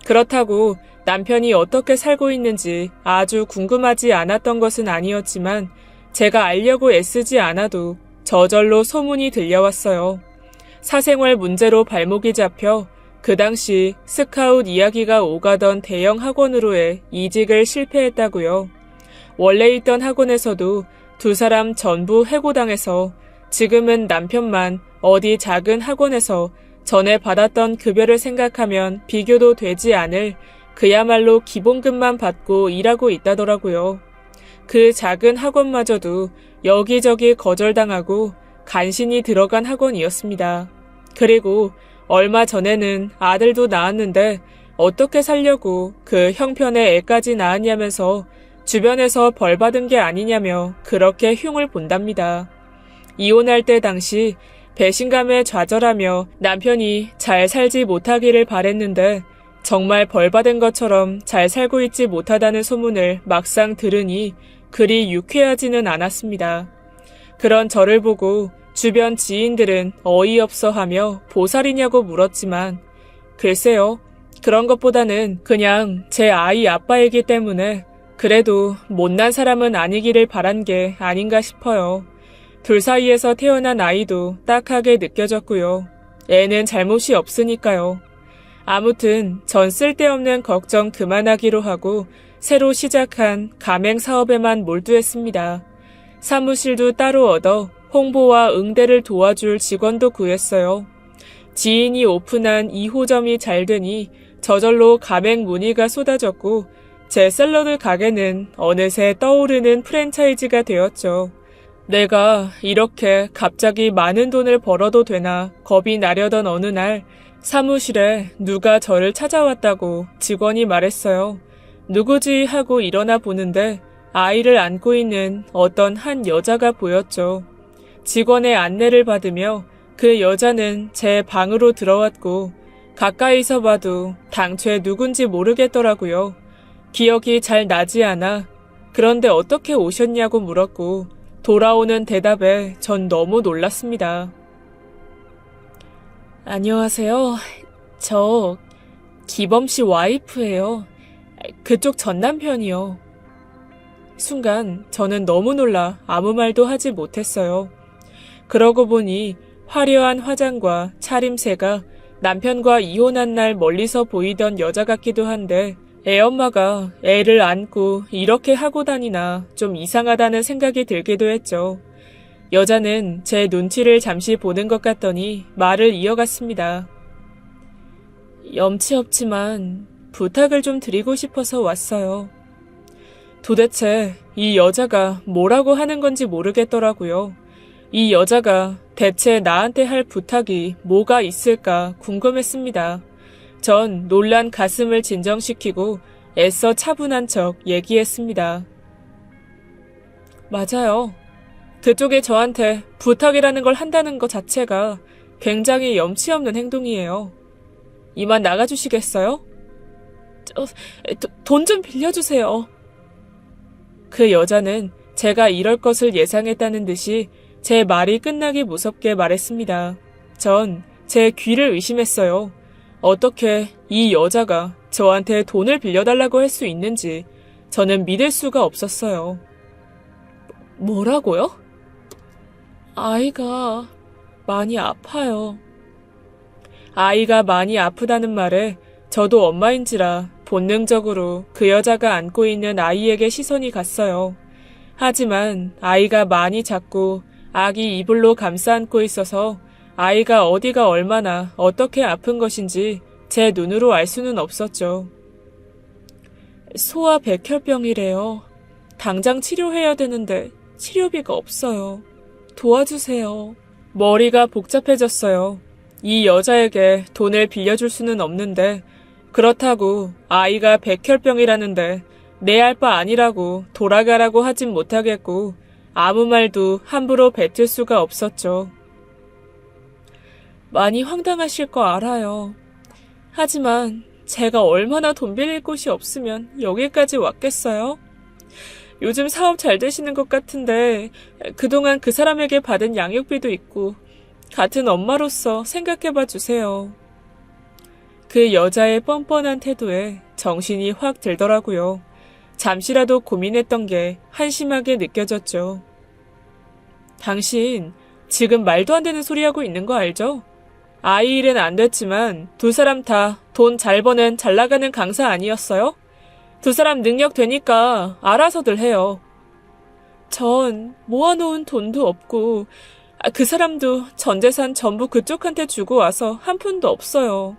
그렇다고 남편이 어떻게 살고 있는지 아주 궁금하지 않았던 것은 아니었지만 제가 알려고 애쓰지 않아도 저절로 소문이 들려왔어요. 사생활 문제로 발목이 잡혀 그 당시 스카웃 이야기가 오가던 대형 학원으로의 이직을 실패했다고요. 원래 있던 학원에서도 두 사람 전부 해고당해서 지금은 남편만 어디 작은 학원에서 전에 받았던 급여를 생각하면 비교도 되지 않을 그야말로 기본급만 받고 일하고 있다더라고요. 그 작은 학원마저도 여기저기 거절당하고 간신히 들어간 학원이었습니다. 그리고 얼마 전에는 아들도 낳았는데 어떻게 살려고 그 형편의 애까지 낳았냐면서 주변에서 벌 받은 게 아니냐며 그렇게 흉을 본답니다. 이혼할 때 당시 배신감에 좌절하며 남편이 잘 살지 못하기를 바랬는데 정말 벌 받은 것처럼 잘 살고 있지 못하다는 소문을 막상 들으니 그리 유쾌하지는 않았습니다. 그런 저를 보고 주변 지인들은 어이없어 하며 보살이냐고 물었지만 글쎄요. 그런 것보다는 그냥 제 아이 아빠이기 때문에 그래도 못난 사람은 아니기를 바란 게 아닌가 싶어요. 둘 사이에서 태어난 아이도 딱하게 느껴졌고요. 애는 잘못이 없으니까요. 아무튼 전 쓸데없는 걱정 그만하기로 하고 새로 시작한 가맹 사업에만 몰두했습니다. 사무실도 따로 얻어 홍보와 응대를 도와줄 직원도 구했어요. 지인이 오픈한 2호점이 잘 되니 저절로 가맹 문의가 쏟아졌고 제 샐러드 가게는 어느새 떠오르는 프랜차이즈가 되었죠. 내가 이렇게 갑자기 많은 돈을 벌어도 되나 겁이 나려던 어느 날 사무실에 누가 저를 찾아왔다고 직원이 말했어요. 누구지 하고 일어나 보는데 아이를 안고 있는 어떤 한 여자가 보였죠. 직원의 안내를 받으며 그 여자는 제 방으로 들어왔고 가까이서 봐도 당최 누군지 모르겠더라고요. 기억이 잘 나지 않아 그런데 어떻게 오셨냐고 물었고 돌아오는 대답에 전 너무 놀랐습니다. 안녕하세요. 저 기범씨 와이프예요. 그쪽 전남편이요. 순간 저는 너무 놀라 아무 말도 하지 못했어요. 그러고 보니 화려한 화장과 차림새가 남편과 이혼한 날 멀리서 보이던 여자 같기도 한데 애엄마가 애를 안고 이렇게 하고 다니나 좀 이상하다는 생각이 들기도 했죠. 여자는 제 눈치를 잠시 보는 것 같더니 말을 이어갔습니다. 염치 없지만 부탁을 좀 드리고 싶어서 왔어요. 도대체 이 여자가 뭐라고 하는 건지 모르겠더라고요. 이 여자가 대체 나한테 할 부탁이 뭐가 있을까 궁금했습니다. 전 놀란 가슴을 진정시키고 애써 차분한 척 얘기했습니다. 맞아요. 그쪽에 저한테 부탁이라는 걸 한다는 것 자체가 굉장히 염치 없는 행동이에요. 이만 나가주시겠어요? 돈 좀 빌려주세요. 그 여자는 제가 이럴 것을 예상했다는 듯이 제 말이 끝나기 무섭게 말했습니다. 전 제 귀를 의심했어요. 어떻게 이 여자가 저한테 돈을 빌려달라고 할 수 있는지 저는 믿을 수가 없었어요. 뭐라고요? 아이가 많이 아파요. 아이가 많이 아프다는 말에 저도 엄마인지라 본능적으로 그 여자가 안고 있는 아이에게 시선이 갔어요. 하지만 아이가 많이 작고 아기 이불로 감싸 안고 있어서 아이가 어디가 얼마나 어떻게 아픈 것인지 제 눈으로 알 수는 없었죠. 소아 백혈병이래요. 당장 치료해야 되는데 치료비가 없어요. 도와주세요. 머리가 복잡해졌어요. 이 여자에게 돈을 빌려줄 수는 없는데 그렇다고 아이가 백혈병이라는데 내 알 바 아니라고 돌아가라고 하진 못하겠고 아무 말도 함부로 뱉을 수가 없었죠. 많이 황당하실 거 알아요. 하지만 제가 얼마나 돈 빌릴 곳이 없으면 여기까지 왔겠어요? 요즘 사업 잘 되시는 것 같은데 그동안 그 사람에게 받은 양육비도 있고 같은 엄마로서 생각해봐 주세요. 그 여자의 뻔뻔한 태도에 정신이 확 들더라고요. 잠시라도 고민했던 게 한심하게 느껴졌죠. 당신 지금 말도 안 되는 소리 하고 있는 거 알죠? 아이 일은 안 됐지만 두 사람 다 돈 잘 버는 잘 나가는 강사 아니었어요? 두 사람 능력 되니까 알아서들 해요. 전 모아놓은 돈도 없고 그 사람도 전 재산 전부 그쪽한테 주고 와서 한 푼도 없어요.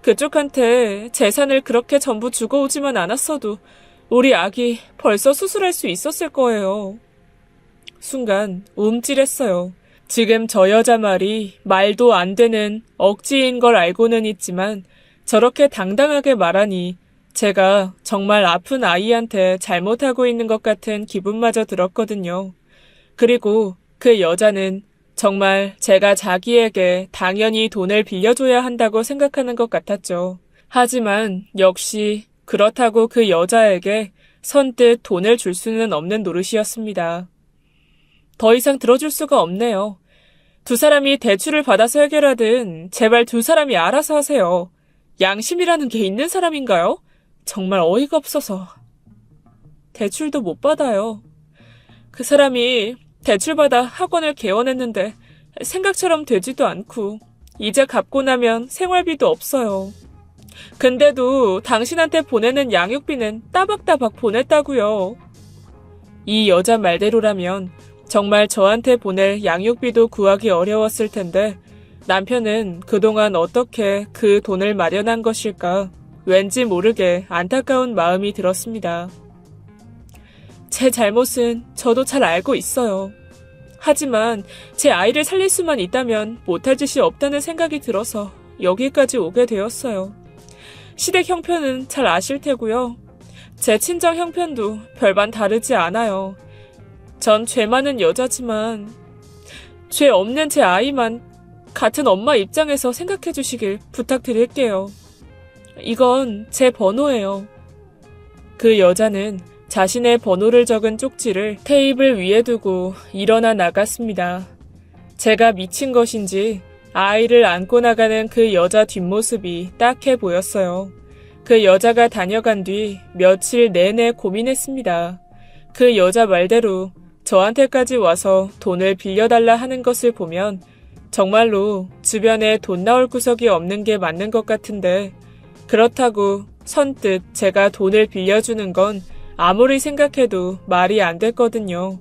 그쪽한테 재산을 그렇게 전부 주고 오지만 않았어도 우리 아기 벌써 수술할 수 있었을 거예요. 순간 움찔했어요. 지금 저 여자 말이 말도 안 되는 억지인 걸 알고는 있지만 저렇게 당당하게 말하니 제가 정말 아픈 아이한테 잘못하고 있는 것 같은 기분마저 들었거든요. 그리고 그 여자는 정말 제가 자기에게 당연히 돈을 빌려줘야 한다고 생각하는 것 같았죠. 하지만 역시 그렇다고 그 여자에게 선뜻 돈을 줄 수는 없는 노릇이었습니다. 더 이상 들어줄 수가 없네요. 두 사람이 대출을 받아서 해결하든 제발 두 사람이 알아서 하세요. 양심이라는 게 있는 사람인가요? 정말 어이가 없어서. 대출도 못 받아요. 그 사람이 대출받아 학원을 개원했는데 생각처럼 되지도 않고 이제 갚고 나면 생활비도 없어요. 근데도 당신한테 보내는 양육비는 따박따박 보냈다고요. 이 여자 말대로라면 정말 저한테 보낼 양육비도 구하기 어려웠을 텐데 남편은 그동안 어떻게 그 돈을 마련한 것일까 왠지 모르게 안타까운 마음이 들었습니다. 제 잘못은 저도 잘 알고 있어요. 하지만 제 아이를 살릴 수만 있다면 못할 짓이 없다는 생각이 들어서 여기까지 오게 되었어요. 시댁 형편은 잘 아실 테고요. 제 친정 형편도 별반 다르지 않아요. 전 죄 많은 여자지만 죄 없는 제 아이만 같은 엄마 입장에서 생각해 주시길 부탁드릴게요. 이건 제 번호예요. 그 여자는 자신의 번호를 적은 쪽지를 테이블 위에 두고 일어나 나갔습니다. 제가 미친 것인지 아이를 안고 나가는 그 여자 뒷모습이 딱해 보였어요. 그 여자가 다녀간 뒤 며칠 내내 고민했습니다. 그 여자 말대로 저한테까지 와서 돈을 빌려달라 하는 것을 보면 정말로 주변에 돈 나올 구석이 없는 게 맞는 것 같은데 그렇다고 선뜻 제가 돈을 빌려주는 건 아무리 생각해도 말이 안 됐거든요.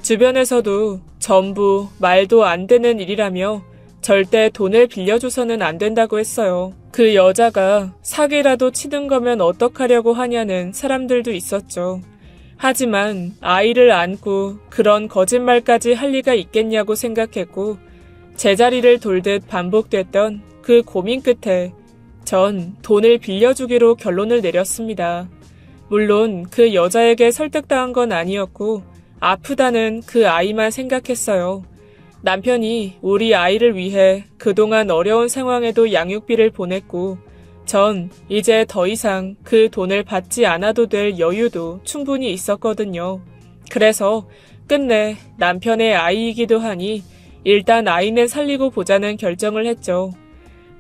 주변에서도 전부 말도 안 되는 일이라며 절대 돈을 빌려줘서는 안 된다고 했어요. 그 여자가 사기라도 치는 거면 어떡하려고 하냐는 사람들도 있었죠. 하지만 아이를 안고 그런 거짓말까지 할 리가 있겠냐고 생각했고 제자리를 돌듯 반복됐던 그 고민 끝에 전 돈을 빌려주기로 결론을 내렸습니다. 물론 그 여자에게 설득당한 건 아니었고 아프다는 그 아이만 생각했어요. 남편이 우리 아이를 위해 그동안 어려운 상황에도 양육비를 보냈고 전 이제 더 이상 그 돈을 받지 않아도 될 여유도 충분히 있었거든요. 그래서 끝내 남편의 아이이기도 하니 일단 아이는 살리고 보자는 결정을 했죠.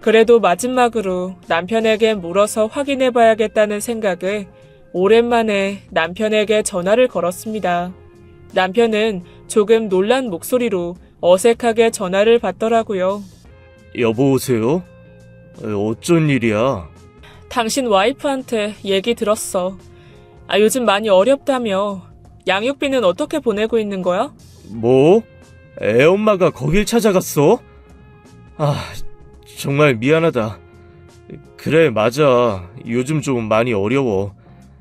그래도 마지막으로 남편에게 물어서 확인해봐야겠다는 생각에 오랜만에 남편에게 전화를 걸었습니다. 남편은 조금 놀란 목소리로 어색하게 전화를 받더라고요. 여보세요? 어쩐 일이야? 당신 와이프한테 얘기 들었어. 요즘 많이 어렵다며. 양육비는 어떻게 보내고 있는 거야? 뭐? 애엄마가 거길 찾아갔어? 정말 미안하다. 그래, 맞아. 요즘 좀 많이 어려워.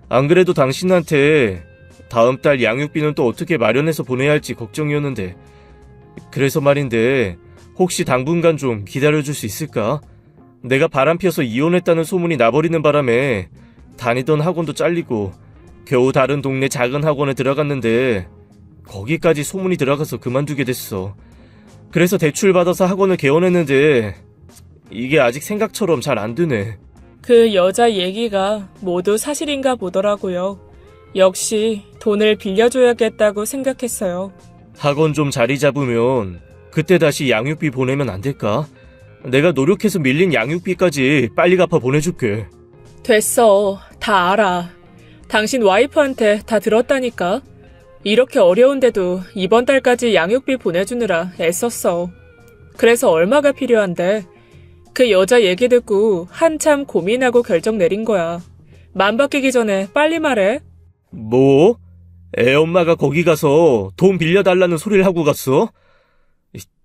안 그래도 당신한테 다음 달 양육비는 또 어떻게 마련해서 보내야 할지 걱정이었는데. 그래서 말인데, 혹시 당분간 좀 기다려줄 수 있을까? 내가 바람 피워서 이혼했다는 소문이 나버리는 바람에 다니던 학원도 잘리고 겨우 다른 동네 작은 학원에 들어갔는데 거기까지 소문이 들어가서 그만두게 됐어. 그래서 대출 받아서 학원을 개원했는데 이게 아직 생각처럼 잘 안 되네. 그 여자 얘기가 모두 사실인가 보더라고요. 역시 돈을 빌려줘야겠다고 생각했어요. 학원 좀 자리 잡으면 그때 다시 양육비 보내면 안 될까? 내가 노력해서 밀린 양육비까지 빨리 갚아 보내줄게. 됐어. 다 알아. 당신 와이프한테 다 들었다니까. 이렇게 어려운데도 이번 달까지 양육비 보내주느라 애썼어. 그래서 얼마가 필요한데? 그 여자 얘기 듣고 한참 고민하고 결정 내린 거야. 맘 바뀌기 전에 빨리 말해. 뭐? 애엄마가 거기 가서 돈 빌려달라는 소리를 하고 갔어?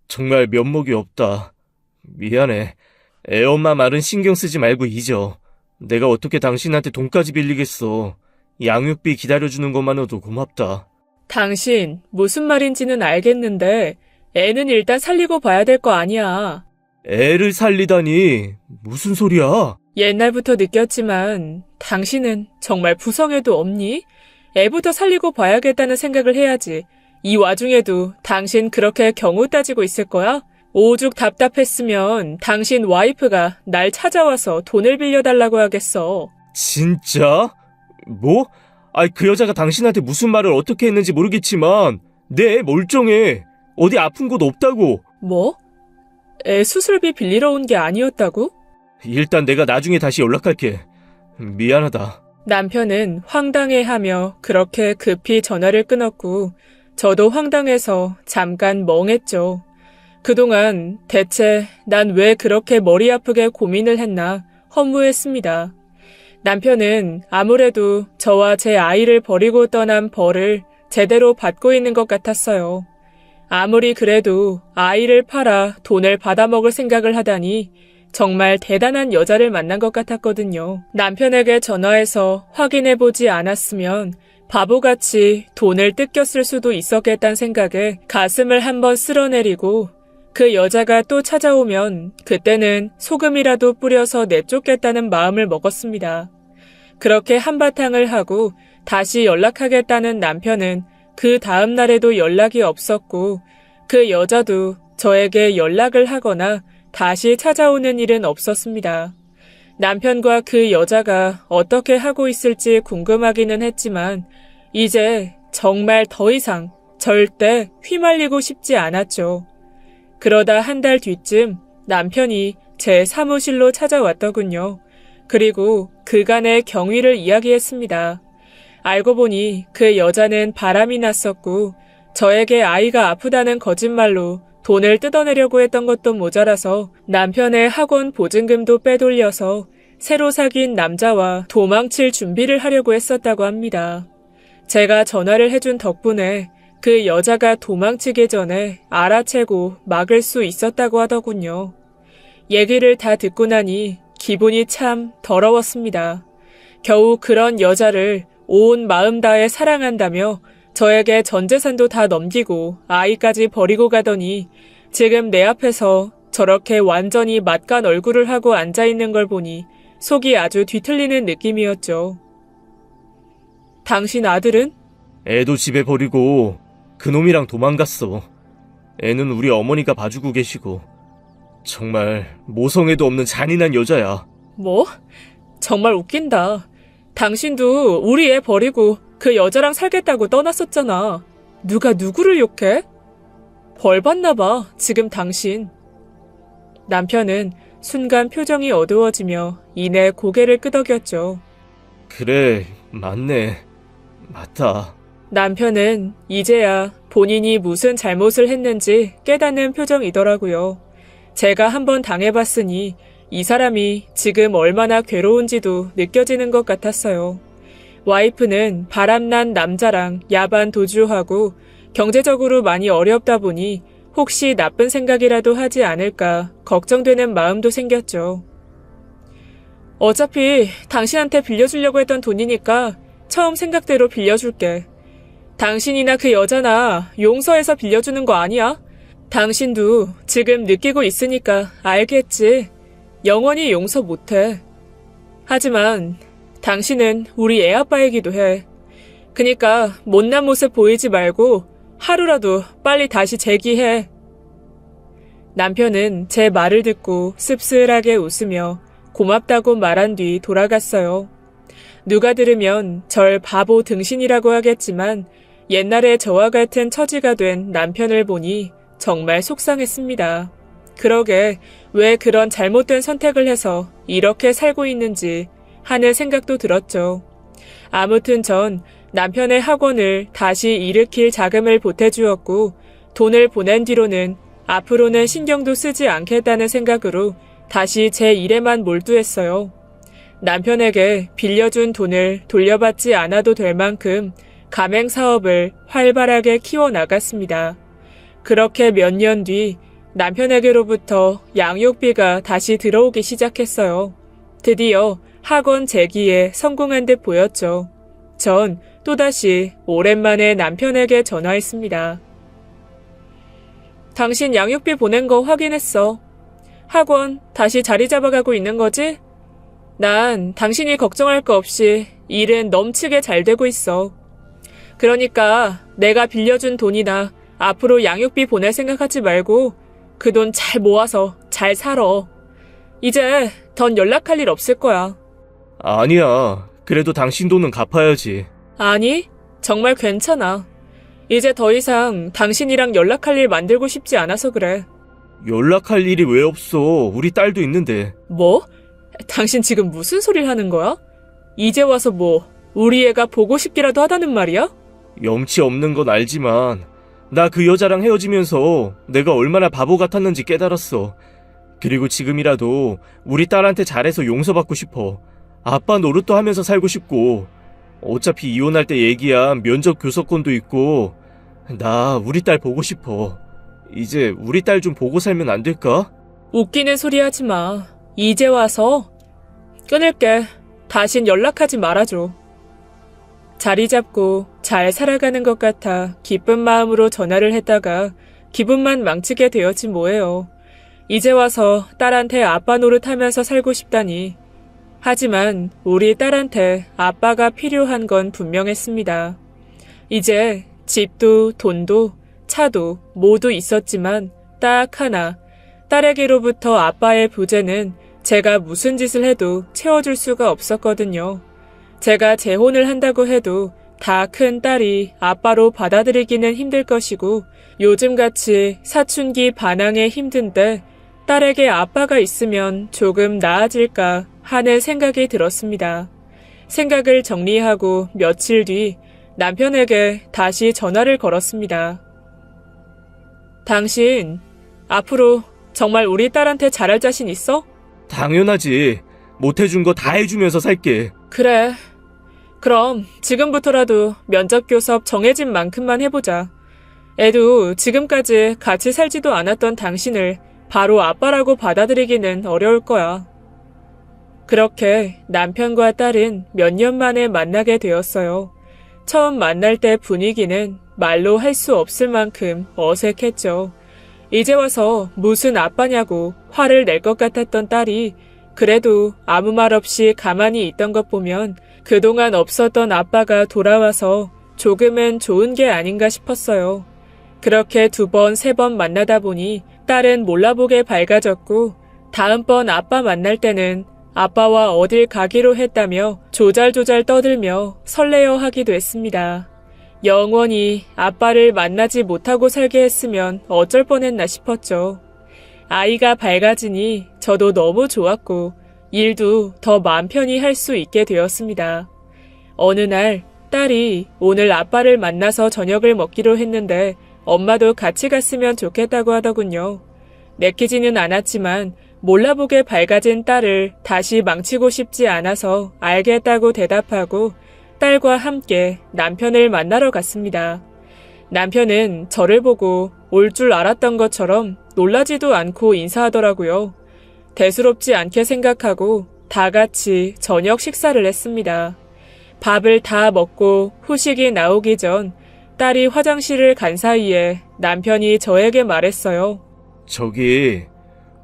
정말 면목이 없다. 미안해. 애엄마 말은 신경 쓰지 말고 잊어. 내가 어떻게 당신한테 돈까지 빌리겠어. 양육비 기다려주는 것만으로도 고맙다. 당신 무슨 말인지는 알겠는데 애는 일단 살리고 봐야 될 거 아니야. 애를 살리다니 무슨 소리야? 옛날부터 느꼈지만 당신은 정말 부성애도 없니? 애부터 살리고 봐야겠다는 생각을 해야지. 이 와중에도 당신 그렇게 경우 따지고 있을 거야? 오죽 답답했으면 당신 와이프가 날 찾아와서 돈을 빌려달라고 하겠어. 진짜? 뭐? 그 여자가 당신한테 무슨 말을 어떻게 했는지 모르겠지만 내 애 멀쩡해. 어디 아픈 곳 없다고. 뭐? 애 수술비 빌리러 온 게 아니었다고? 일단 내가 나중에 다시 연락할게. 미안하다. 남편은 황당해하며 그렇게 급히 전화를 끊었고 저도 황당해서 잠깐 멍했죠. 그동안 대체 난 왜 그렇게 머리 아프게 고민을 했나 허무했습니다. 남편은 아무래도 저와 제 아이를 버리고 떠난 벌을 제대로 받고 있는 것 같았어요. 아무리 그래도 아이를 팔아 돈을 받아먹을 생각을 하다니 정말 대단한 여자를 만난 것 같았거든요. 남편에게 전화해서 확인해보지 않았으면 바보같이 돈을 뜯겼을 수도 있었겠다는 생각에 가슴을 한번 쓸어내리고 그 여자가 또 찾아오면 그때는 소금이라도 뿌려서 내쫓겠다는 마음을 먹었습니다. 그렇게 한바탕을 하고 다시 연락하겠다는 남편은 그 다음 날에도 연락이 없었고 그 여자도 저에게 연락을 하거나 다시 찾아오는 일은 없었습니다. 남편과 그 여자가 어떻게 하고 있을지 궁금하기는 했지만 이제 정말 더 이상 절대 휘말리고 싶지 않았죠. 그러다 한 달 뒤쯤 남편이 제 사무실로 찾아왔더군요. 그리고 그간의 경위를 이야기했습니다. 알고 보니 그 여자는 바람이 났었고 저에게 아이가 아프다는 거짓말로 돈을 뜯어내려고 했던 것도 모자라서 남편의 학원 보증금도 빼돌려서 새로 사귄 남자와 도망칠 준비를 하려고 했었다고 합니다. 제가 전화를 해준 덕분에 그 여자가 도망치기 전에 알아채고 막을 수 있었다고 하더군요. 얘기를 다 듣고 나니 기분이 참 더러웠습니다. 겨우 그런 여자를 온 마음 다해 사랑한다며 저에게 전 재산도 다 넘기고 아이까지 버리고 가더니 지금 내 앞에서 저렇게 완전히 맞간 얼굴을 하고 앉아있는 걸 보니 속이 아주 뒤틀리는 느낌이었죠. 당신 아들은? 애도 집에 버리고 그놈이랑 도망갔어. 애는 우리 어머니가 봐주고 계시고. 정말 모성애도 없는 잔인한 여자야. 뭐? 정말 웃긴다. 당신도 우리 애 버리고 그 여자랑 살겠다고 떠났었잖아. 누가 누구를 욕해? 벌 받나 봐, 지금 당신. 남편은 순간 표정이 어두워지며 이내 고개를 끄덕였죠. 그래, 맞네. 맞다. 남편은 이제야 본인이 무슨 잘못을 했는지 깨닫는 표정이더라고요. 제가 한번 당해봤으니 이 사람이 지금 얼마나 괴로운지도 느껴지는 것 같았어요. 와이프는 바람난 남자랑 야반 도주하고 경제적으로 많이 어렵다 보니 혹시 나쁜 생각이라도 하지 않을까 걱정되는 마음도 생겼죠. 어차피 당신한테 빌려주려고 했던 돈이니까 처음 생각대로 빌려줄게. 당신이나 그 여자나 용서해서 빌려주는 거 아니야? 당신도 지금 느끼고 있으니까 알겠지. 영원히 용서 못해. 하지만 당신은 우리 애 아빠이기도 해. 그니까 못난 모습 보이지 말고 하루라도 빨리 다시 재기해. 남편은 제 말을 듣고 씁쓸하게 웃으며 고맙다고 말한 뒤 돌아갔어요. 누가 들으면 절 바보 등신이라고 하겠지만 옛날에 저와 같은 처지가 된 남편을 보니 정말 속상했습니다. 그러게 왜 그런 잘못된 선택을 해서 이렇게 살고 있는지 하는 생각도 들었죠. 아무튼 전 남편의 학원을 다시 일으킬 자금을 보태주었고 돈을 보낸 뒤로는 앞으로는 신경도 쓰지 않겠다는 생각으로 다시 제 일에만 몰두했어요. 남편에게 빌려준 돈을 돌려받지 않아도 될 만큼 가맹 사업을 활발하게 키워나갔습니다. 그렇게 몇 년 뒤 남편에게로부터 양육비가 다시 들어오기 시작했어요. 드디어 학원 재기에 성공한 듯 보였죠. 전 또다시 오랜만에 남편에게 전화했습니다. 당신 양육비 보낸 거 확인했어. 학원 다시 자리 잡아가고 있는 거지? 난 당신이 걱정할 거 없이 일은 넘치게 잘 되고 있어. 그러니까 내가 빌려준 돈이나 앞으로 양육비 보낼 생각하지 말고 그 돈 잘 모아서 잘 살아. 이제 넌 연락할 일 없을 거야. 아니야. 그래도 당신 돈은 갚아야지. 아니, 정말 괜찮아. 이제 더 이상 당신이랑 연락할 일 만들고 싶지 않아서 그래. 연락할 일이 왜 없어? 우리 딸도 있는데. 뭐? 당신 지금 무슨 소리를 하는 거야? 이제 와서 뭐 우리 애가 보고 싶기라도 하다는 말이야? 염치 없는 건 알지만 나 그 여자랑 헤어지면서 내가 얼마나 바보 같았는지 깨달았어. 그리고 지금이라도 우리 딸한테 잘해서 용서받고 싶어. 아빠 노릇도 하면서 살고 싶고 어차피 이혼할 때 얘기한 면접 교섭권도 있고 나 우리 딸 보고 싶어. 이제 우리 딸 좀 보고 살면 안 될까? 웃기는 소리 하지 마. 이제 와서 끊을게. 다신 연락하지 말아줘. 자리 잡고 잘 살아가는 것 같아 기쁜 마음으로 전화를 했다가 기분만 망치게 되었지 뭐예요. 이제 와서 딸한테 아빠 노릇하면서 살고 싶다니. 하지만 우리 딸한테 아빠가 필요한 건 분명했습니다. 이제 집도 돈도 차도 모두 있었지만 딱 하나, 딸에게로부터 아빠의 부재는 제가 무슨 짓을 해도 채워줄 수가 없었거든요. 제가 재혼을 한다고 해도 다 큰 딸이 아빠로 받아들이기는 힘들 것이고 요즘같이 사춘기 반항에 힘든데 딸에게 아빠가 있으면 조금 나아질까 하는 생각이 들었습니다. 생각을 정리하고 며칠 뒤 남편에게 다시 전화를 걸었습니다. 당신 앞으로 정말 우리 딸한테 잘할 자신 있어? 당연하지. 못해준 거 다 해주면서 살게. 그래. 그럼 지금부터라도 면접교 수업 정해진 만큼만 해보자. 애도 지금까지 같이 살지도 않았던 당신을 바로 아빠라고 받아들이기는 어려울 거야. 그렇게 남편과 딸은 몇 년 만에 만나게 되었어요. 처음 만날 때 분위기는 말로 할 수 없을 만큼 어색했죠. 이제 와서 무슨 아빠냐고 화를 낼 것 같았던 딸이 그래도 아무 말 없이 가만히 있던 것 보면 그동안 없었던 아빠가 돌아와서 조금은 좋은 게 아닌가 싶었어요. 그렇게 2번, 3번 만나다 보니 딸은 몰라보게 밝아졌고 다음번 아빠 만날 때는 아빠와 어딜 가기로 했다며 조잘조잘 떠들며 설레어 하기도 했습니다. 영원히 아빠를 만나지 못하고 살게 했으면 어쩔 뻔했나 싶었죠. 아이가 밝아지니 저도 너무 좋았고 일도 더 마음 편히 할 수 있게 되었습니다. 어느 날 딸이 오늘 아빠를 만나서 저녁을 먹기로 했는데 엄마도 같이 갔으면 좋겠다고 하더군요. 내키지는 않았지만 몰라보게 밝아진 딸을 다시 망치고 싶지 않아서 알겠다고 대답하고 딸과 함께 남편을 만나러 갔습니다. 남편은 저를 보고 올 줄 알았던 것처럼 놀라지도 않고 인사하더라고요. 대수롭지 않게 생각하고 다 같이 저녁 식사를 했습니다. 밥을 다 먹고 후식이 나오기 전 딸이 화장실을 간 사이에 남편이 저에게 말했어요. 저기,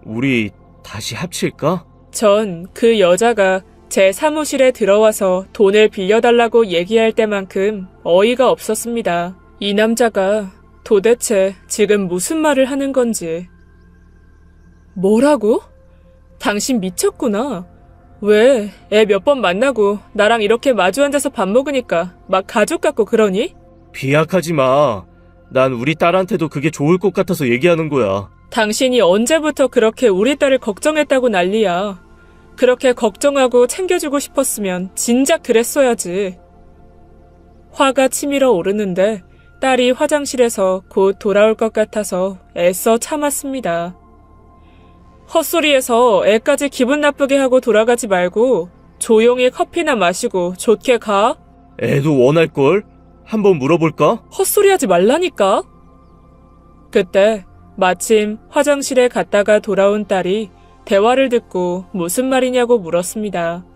우리 다시 합칠까? 전 그 여자가 제 사무실에 들어와서 돈을 빌려달라고 얘기할 때만큼 어이가 없었습니다. 이 남자가 도대체 지금 무슨 말을 하는 건지. 뭐라고? 당신 미쳤구나. 왜 애 몇 번 만나고 나랑 이렇게 마주 앉아서 밥 먹으니까 막 가족 같고 그러니? 비약하지 마. 난 우리 딸한테도 그게 좋을 것 같아서 얘기하는 거야. 당신이 언제부터 그렇게 우리 딸을 걱정했다고 난리야. 그렇게 걱정하고 챙겨주고 싶었으면 진작 그랬어야지. 화가 치밀어 오르는데 딸이 화장실에서 곧 돌아올 것 같아서 애써 참았습니다. 헛소리해서 애까지 기분 나쁘게 하고 돌아가지 말고 조용히 커피나 마시고 좋게 가. 애도 원할걸? 한번 물어볼까? 헛소리하지 말라니까. 그때 마침 화장실에 갔다가 돌아온 딸이 대화를 듣고 무슨 말이냐고 물었습니다.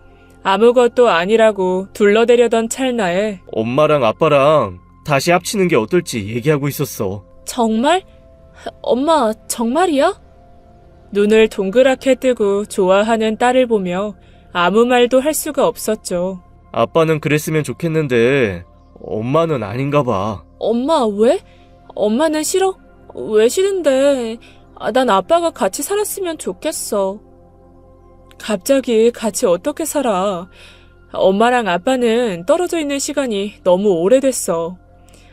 아무것도 아니라고 둘러대려던 찰나에 엄마랑 아빠랑 다시 합치는 게 어떨지 얘기하고 있었어. 정말? 엄마 정말이야? 눈을 동그랗게 뜨고 좋아하는 딸을 보며 아무 말도 할 수가 없었죠. 아빠는 그랬으면 좋겠는데 엄마는 아닌가 봐. 엄마 왜? 엄마는 싫어? 왜 싫은데? 난 아빠가 같이 살았으면 좋겠어. 갑자기 같이 어떻게 살아? 엄마랑 아빠는 떨어져 있는 시간이 너무 오래됐어.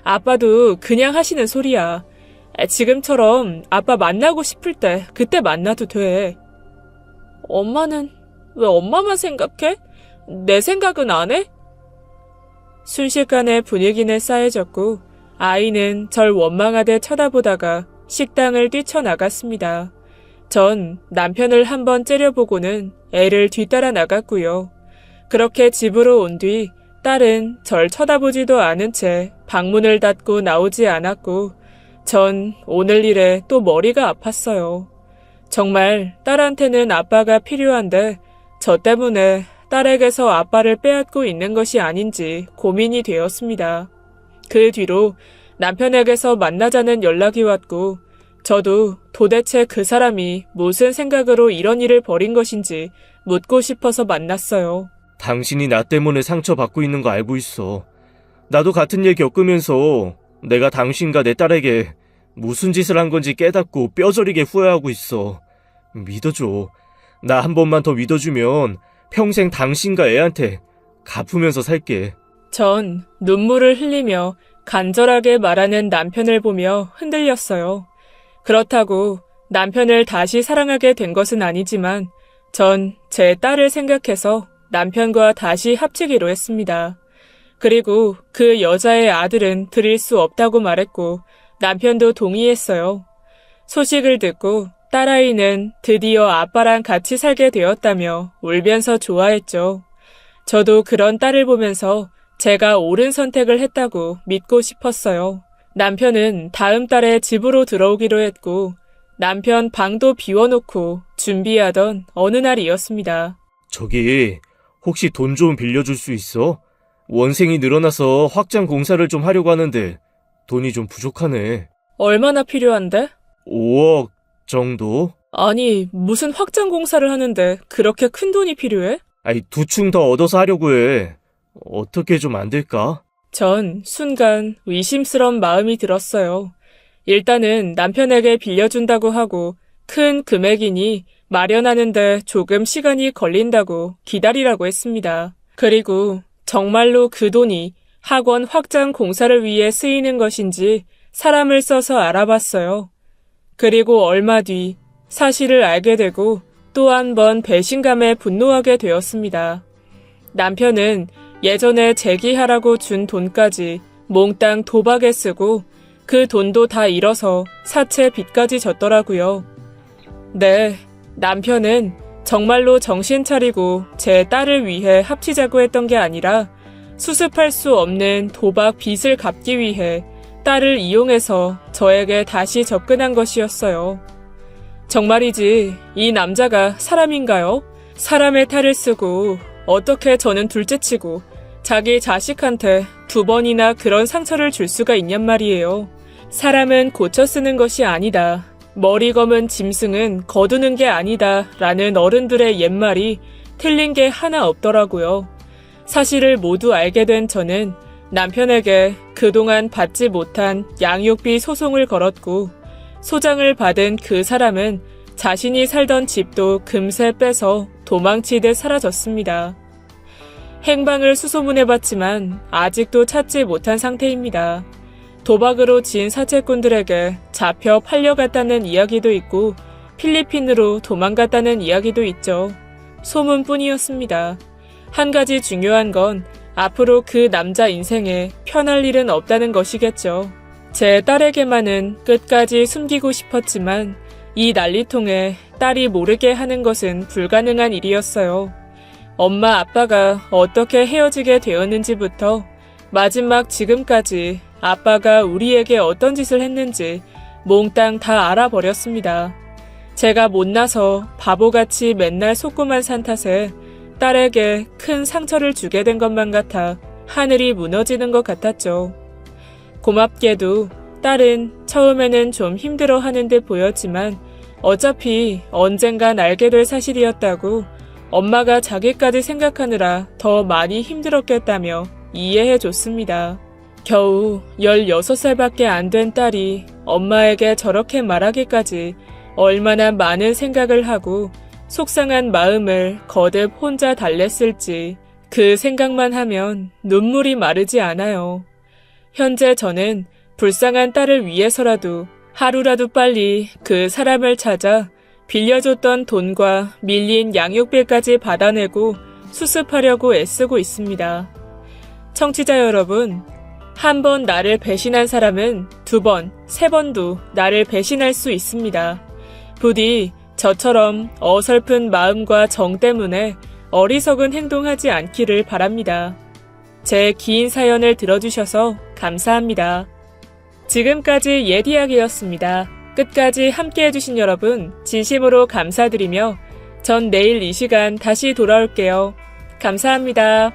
아빠도 그냥 하시는 소리야. 지금처럼 아빠 만나고 싶을 때 그때 만나도 돼. 엄마는 왜 엄마만 생각해? 내 생각은 안 해? 순식간에 분위기는 싸해졌고 아이는 절 원망하듯 쳐다보다가 식당을 뛰쳐나갔습니다. 전 남편을 한번 째려보고는 애를 뒤따라 나갔고요. 그렇게 집으로 온 뒤 딸은 절 쳐다보지도 않은 채 방문을 닫고 나오지 않았고 전 오늘 일에 또 머리가 아팠어요. 정말 딸한테는 아빠가 필요한데 저 때문에 딸에게서 아빠를 빼앗고 있는 것이 아닌지 고민이 되었습니다. 그 뒤로 남편에게서 만나자는 연락이 왔고 저도 도대체 그 사람이 무슨 생각으로 이런 일을 벌인 것인지 묻고 싶어서 만났어요. 당신이 나 때문에 상처받고 있는 거 알고 있어. 나도 같은 일 겪으면서 내가 당신과 내 딸에게 무슨 짓을 한 건지 깨닫고 뼈저리게 후회하고 있어. 믿어줘. 나 한 번만 더 믿어주면 평생 당신과 애한테 갚으면서 살게. 전 눈물을 흘리며 간절하게 말하는 남편을 보며 흔들렸어요. 그렇다고 남편을 다시 사랑하게 된 것은 아니지만 전 제 딸을 생각해서 남편과 다시 합치기로 했습니다. 그리고 그 여자의 아들은 드릴 수 없다고 말했고 남편도 동의했어요. 소식을 듣고 딸아이는 드디어 아빠랑 같이 살게 되었다며 울면서 좋아했죠. 저도 그런 딸을 보면서 제가 옳은 선택을 했다고 믿고 싶었어요. 남편은 다음 달에 집으로 들어오기로 했고 남편 방도 비워놓고 준비하던 어느 날이었습니다. 저기, 혹시 돈 좀 빌려줄 수 있어? 원생이 늘어나서 확장 공사를 좀 하려고 하는데 돈이 좀 부족하네. 얼마나 필요한데? 5억 정도? 아니, 무슨 확장 공사를 하는데 그렇게 큰 돈이 필요해? 아니, 2층 더 얻어서 하려고 해. 어떻게 좀 안 될까? 전 순간 의심스러운 마음이 들었어요. 일단은 남편에게 빌려준다고 하고 큰 금액이니 마련하는데 조금 시간이 걸린다고 기다리라고 했습니다. 그리고 정말로 그 돈이 학원 확장 공사를 위해 쓰이는 것인지 사람을 써서 알아봤어요. 그리고 얼마 뒤 사실을 알게 되고 또 한 번 배신감에 분노하게 되었습니다. 남편은 예전에 제기하라고 준 돈까지 몽땅 도박에 쓰고 그 돈도 다 잃어서 사채 빚까지 졌더라고요. 네, 남편은 정말로 정신 차리고 제 딸을 위해 합치자고 했던 게 아니라 수습할 수 없는 도박 빚을 갚기 위해 딸을 이용해서 저에게 다시 접근한 것이었어요. 정말이지 이 남자가 사람인가요? 사람의 탈을 쓰고 어떻게 저는 둘째치고 자기 자식한테 2번이나 그런 상처를 줄 수가 있냔 말이에요. 사람은 고쳐 쓰는 것이 아니다. 머리 검은 짐승은 거두는 게 아니다. 라는 어른들의 옛말이 틀린 게 하나 없더라고요. 사실을 모두 알게 된 저는 남편에게 그동안 받지 못한 양육비 소송을 걸었고 소장을 받은 그 사람은 자신이 살던 집도 금세 빼서 도망치듯 사라졌습니다. 행방을 수소문해봤지만 아직도 찾지 못한 상태입니다. 도박으로 진 사채꾼들에게 잡혀 팔려갔다는 이야기도 있고 필리핀으로 도망갔다는 이야기도 있죠. 소문뿐이었습니다. 한 가지 중요한 건 앞으로 그 남자 인생에 편할 일은 없다는 것이겠죠. 제 딸에게만은 끝까지 숨기고 싶었지만 이 난리통에 딸이 모르게 하는 것은 불가능한 일이었어요. 엄마 아빠가 어떻게 헤어지게 되었는지부터 마지막 지금까지 아빠가 우리에게 어떤 짓을 했는지 몽땅 다 알아버렸습니다. 제가 못나서 바보같이 맨날 속고만 산 탓에 딸에게 큰 상처를 주게 된 것만 같아 하늘이 무너지는 것 같았죠. 고맙게도 딸은 처음에는 좀 힘들어하는 듯 보였지만 어차피 언젠간 알게 될 사실이었다고 엄마가 자기까지 생각하느라 더 많이 힘들었겠다며 이해해줬습니다. 겨우 16살밖에 안 된 딸이 엄마에게 저렇게 말하기까지 얼마나 많은 생각을 하고 속상한 마음을 거듭 혼자 달랬을지 그 생각만 하면 눈물이 마르지 않아요. 현재 저는 불쌍한 딸을 위해서라도 하루라도 빨리 그 사람을 찾아 빌려줬던 돈과 밀린 양육비까지 받아내고 수습하려고 애쓰고 있습니다. 청취자 여러분, 한 번 나를 배신한 사람은 2번, 3번도 나를 배신할 수 있습니다. 부디 저처럼 어설픈 마음과 정 때문에 어리석은 행동하지 않기를 바랍니다. 제 긴 사연을 들어주셔서 감사합니다. 지금까지 옛 이야기였습니다. 끝까지 함께해주신 여러분 진심으로 감사드리며 전 내일 이 시간 다시 돌아올게요. 감사합니다.